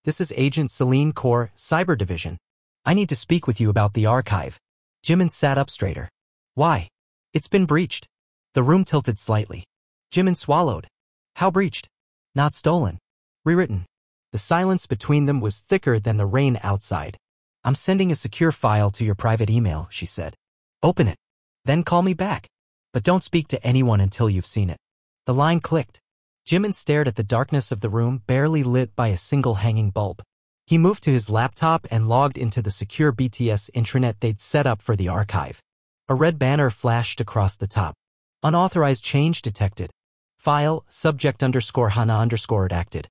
This is Agent Celine Corps, Cyber Division. I need to speak with you about the archive. Jimin sat up straighter. Why? It's been breached. The room tilted slightly. Jimin swallowed. How breached? Not stolen. Rewritten. The silence between them was thicker than the rain outside. I'm sending a secure file to your private email, she said. Open it. Then call me back. But don't speak to anyone until you've seen it. The line clicked. Jimin stared at the darkness of the room, barely lit by a single hanging bulb. He moved to his laptop and logged into the secure BTS intranet they'd set up for the archive. A red banner flashed across the top. Unauthorized change detected. File, subject_Hana_redacted.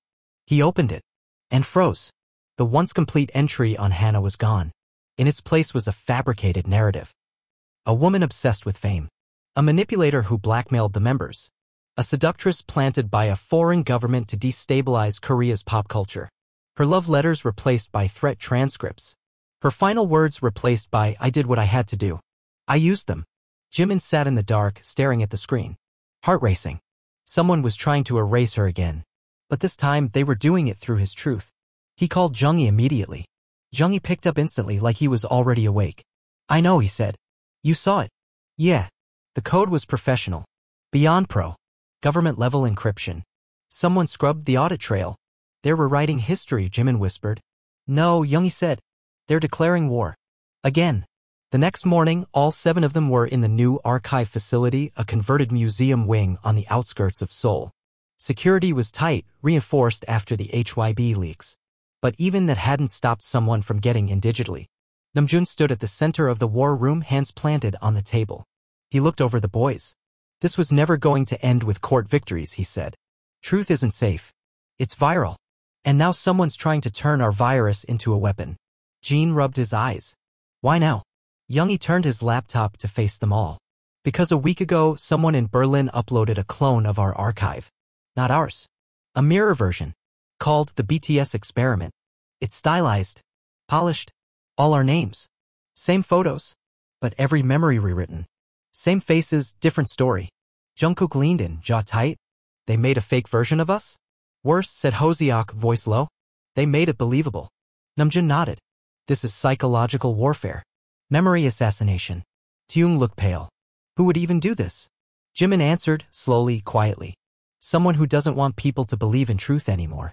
He opened it and froze. The once complete entry on Hana was gone. In its place was a fabricated narrative. A woman obsessed with fame. A manipulator who blackmailed the members. A seductress planted by a foreign government to destabilize Korea's pop culture. Her love letters replaced by threat transcripts. Her final words replaced by, "I did what I had to do. I used them." Jimin sat in the dark, staring at the screen. Heart racing. Someone was trying to erase her again. But this time, they were doing it through his truth. He called Jungkook immediately. Jungkook picked up instantly like he was already awake. "I know," he said. "You saw it." "Yeah." The code was professional. Beyond pro. Government-level encryption. Someone scrubbed the audit trail. "They were writing history," Jimin whispered. "No," Jungkook said. "They're declaring war. Again." The next morning, all 7 of them were in the new archive facility, a converted museum wing on the outskirts of Seoul. Security was tight, reinforced after the HYB leaks. But even that hadn't stopped someone from getting in digitally. Namjoon stood at the center of the war room, hands planted on the table. He looked over the boys. "This was never going to end with court victories," he said. "Truth isn't safe. It's viral. And now someone's trying to turn our virus into a weapon." Jeon rubbed his eyes. "Why now?" Jungkook turned his laptop to face them all. "Because a week ago, someone in Berlin uploaded a clone of our archive. Not ours. A mirror version. Called the BTS experiment. It's stylized. Polished. All our names. Same photos. But every memory rewritten. Same faces, different story." Jungkook leaned in, jaw tight. "They made a fake version of us?" "Worse," said Hoseok, voice low. "They made it believable." Namjoon nodded. "This is psychological warfare. Memory assassination." Taehyung looked pale. "Who would even do this?" Jimin answered, slowly, quietly. "Someone who doesn't want people to believe in truth anymore."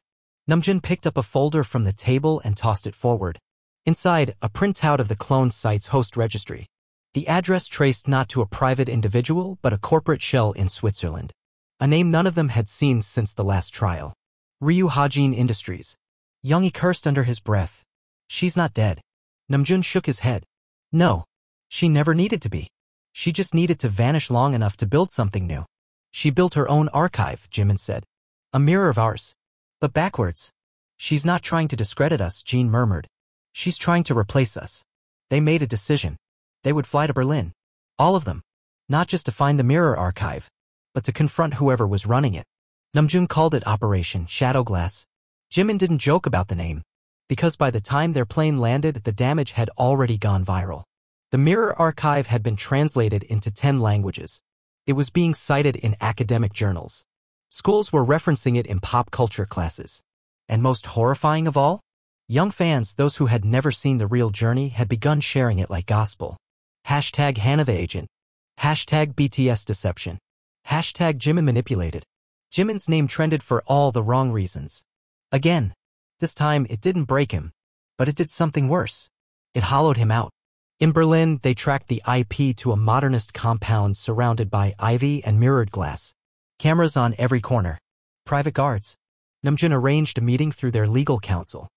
Namjoon picked up a folder from the table and tossed it forward. Inside, a printout of the clone site's host registry. The address traced not to a private individual, but a corporate shell in Switzerland. A name none of them had seen since the last trial. Ryu Hajin Industries. Jungkook cursed under his breath. "She's not dead." Namjoon shook his head. "No. She never needed to be. She just needed to vanish long enough to build something new. She built her own archive," Jimin said. "A mirror of ours. But backwards." "She's not trying to discredit us," Jeon murmured. "She's trying to replace us." They made a decision. They would fly to Berlin. All of them. Not just to find the mirror archive, but to confront whoever was running it. Namjoon called it Operation Shadowglass. Jimin didn't joke about the name, because by the time their plane landed, the damage had already gone viral. The mirror archive had been translated into 10 languages. It was being cited in academic journals. Schools were referencing it in pop culture classes. And most horrifying of all? Young fans, those who had never seen the real journey, had begun sharing it like gospel. Hashtag Hana the Agent. Hashtag BTS Deception. Hashtag Jimin Manipulated. Jimin's name trended for all the wrong reasons. Again. This time, it didn't break him. But it did something worse. It hollowed him out. In Berlin, they tracked the IP to a modernist compound surrounded by ivy and mirrored glass. Cameras on every corner. Private guards. Namjoon arranged a meeting through their legal counsel.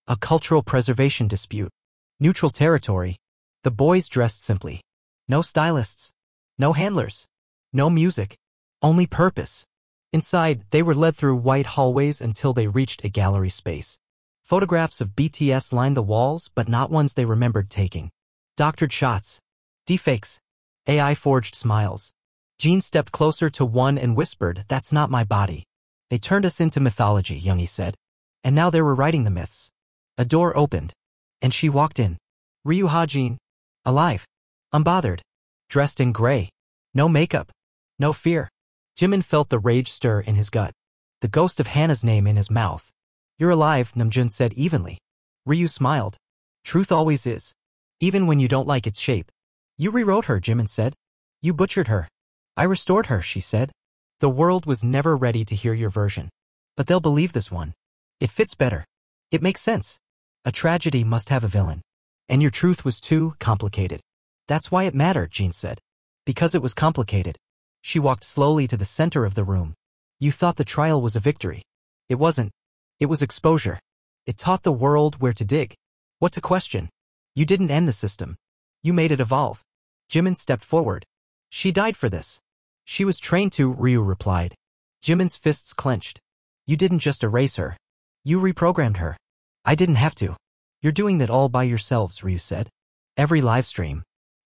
A cultural preservation dispute. Neutral territory. The boys dressed simply. No stylists. No handlers. No music. Only purpose. Inside, they were led through white hallways until they reached a gallery space. Photographs of BTS lined the walls, but not ones they remembered taking. Doctored shots. Deepfakes. AI-forged smiles. Jeon stepped closer to one and whispered, "That's not my body." "They turned us into mythology," Jungkook said. "And now they're rewriting the myths." A door opened. And she walked in. Ryu Hajin. Alive. Unbothered. Dressed in gray. No makeup. No fear. Jimin felt the rage stir in his gut. The ghost of Hana's name in his mouth. "You're alive," Namjoon said evenly. Ryu smiled. "Truth always is. Even when you don't like its shape." "You rewrote her," Jimin said. "You butchered her." "I restored her," she said. "The world was never ready to hear your version. But they'll believe this one. It fits better. It makes sense. A tragedy must have a villain. And your truth was too complicated." "That's why it mattered," Jeon said. "Because it was complicated." She walked slowly to the center of the room. You thought the trial was a victory. It wasn't. It was exposure. It taught the world where to dig, what to question. You didn't end the system. You made it evolve. Jimin stepped forward. She died for this. She was trained to, Ryu replied. Jimin's fists clenched. You didn't just erase her. You reprogrammed her. I didn't have to. You're doing that all by yourselves, Ryu said. Every livestream,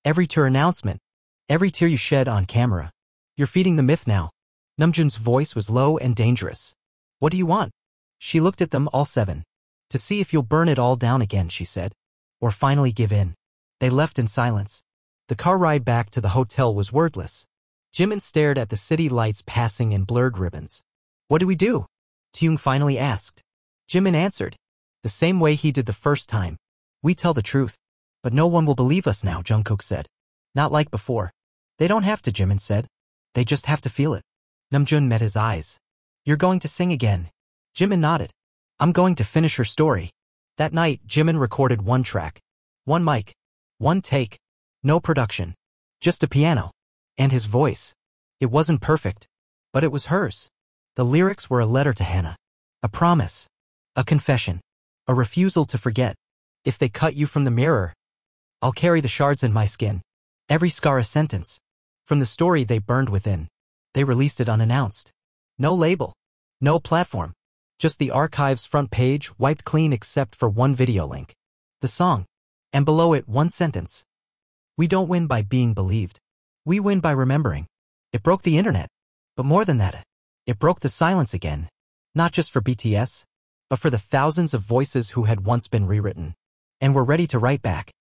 every tour announcement, every tear you shed on camera. You're feeding the myth now. Namjoon's voice was low and dangerous. What do you want? She looked at them all seven. To see if you'll burn it all down again, she said. Or finally give in. They left in silence. The car ride back to the hotel was wordless. Jimin stared at the city lights passing in blurred ribbons. What do we do? Taehyung finally asked. Jimin answered. The same way he did the first time. We tell the truth. But no one will believe us now, Jungkook said. Not like before. They don't have to, Jimin said. They just have to feel it. Namjoon met his eyes. You're going to sing again. Jimin nodded. I'm going to finish her story. That night, Jimin recorded one track. One mic. One take. No production. Just a piano. And his voice. It wasn't perfect. But it was hers. The lyrics were a letter to Hannah. A promise. A confession. A refusal to forget. If they cut you from the mirror, I'll carry the shards in my skin. Every scar a sentence. From the story they burned within. They released it unannounced. No label. No platform. Just the archive's front page wiped clean except for one video link. The song. And below it one sentence. We don't win by being believed. We win by remembering. It broke the internet. But more than that, it broke the silence again. Not just for BTS, but for the thousands of voices who had once been rewritten. And were ready to write back.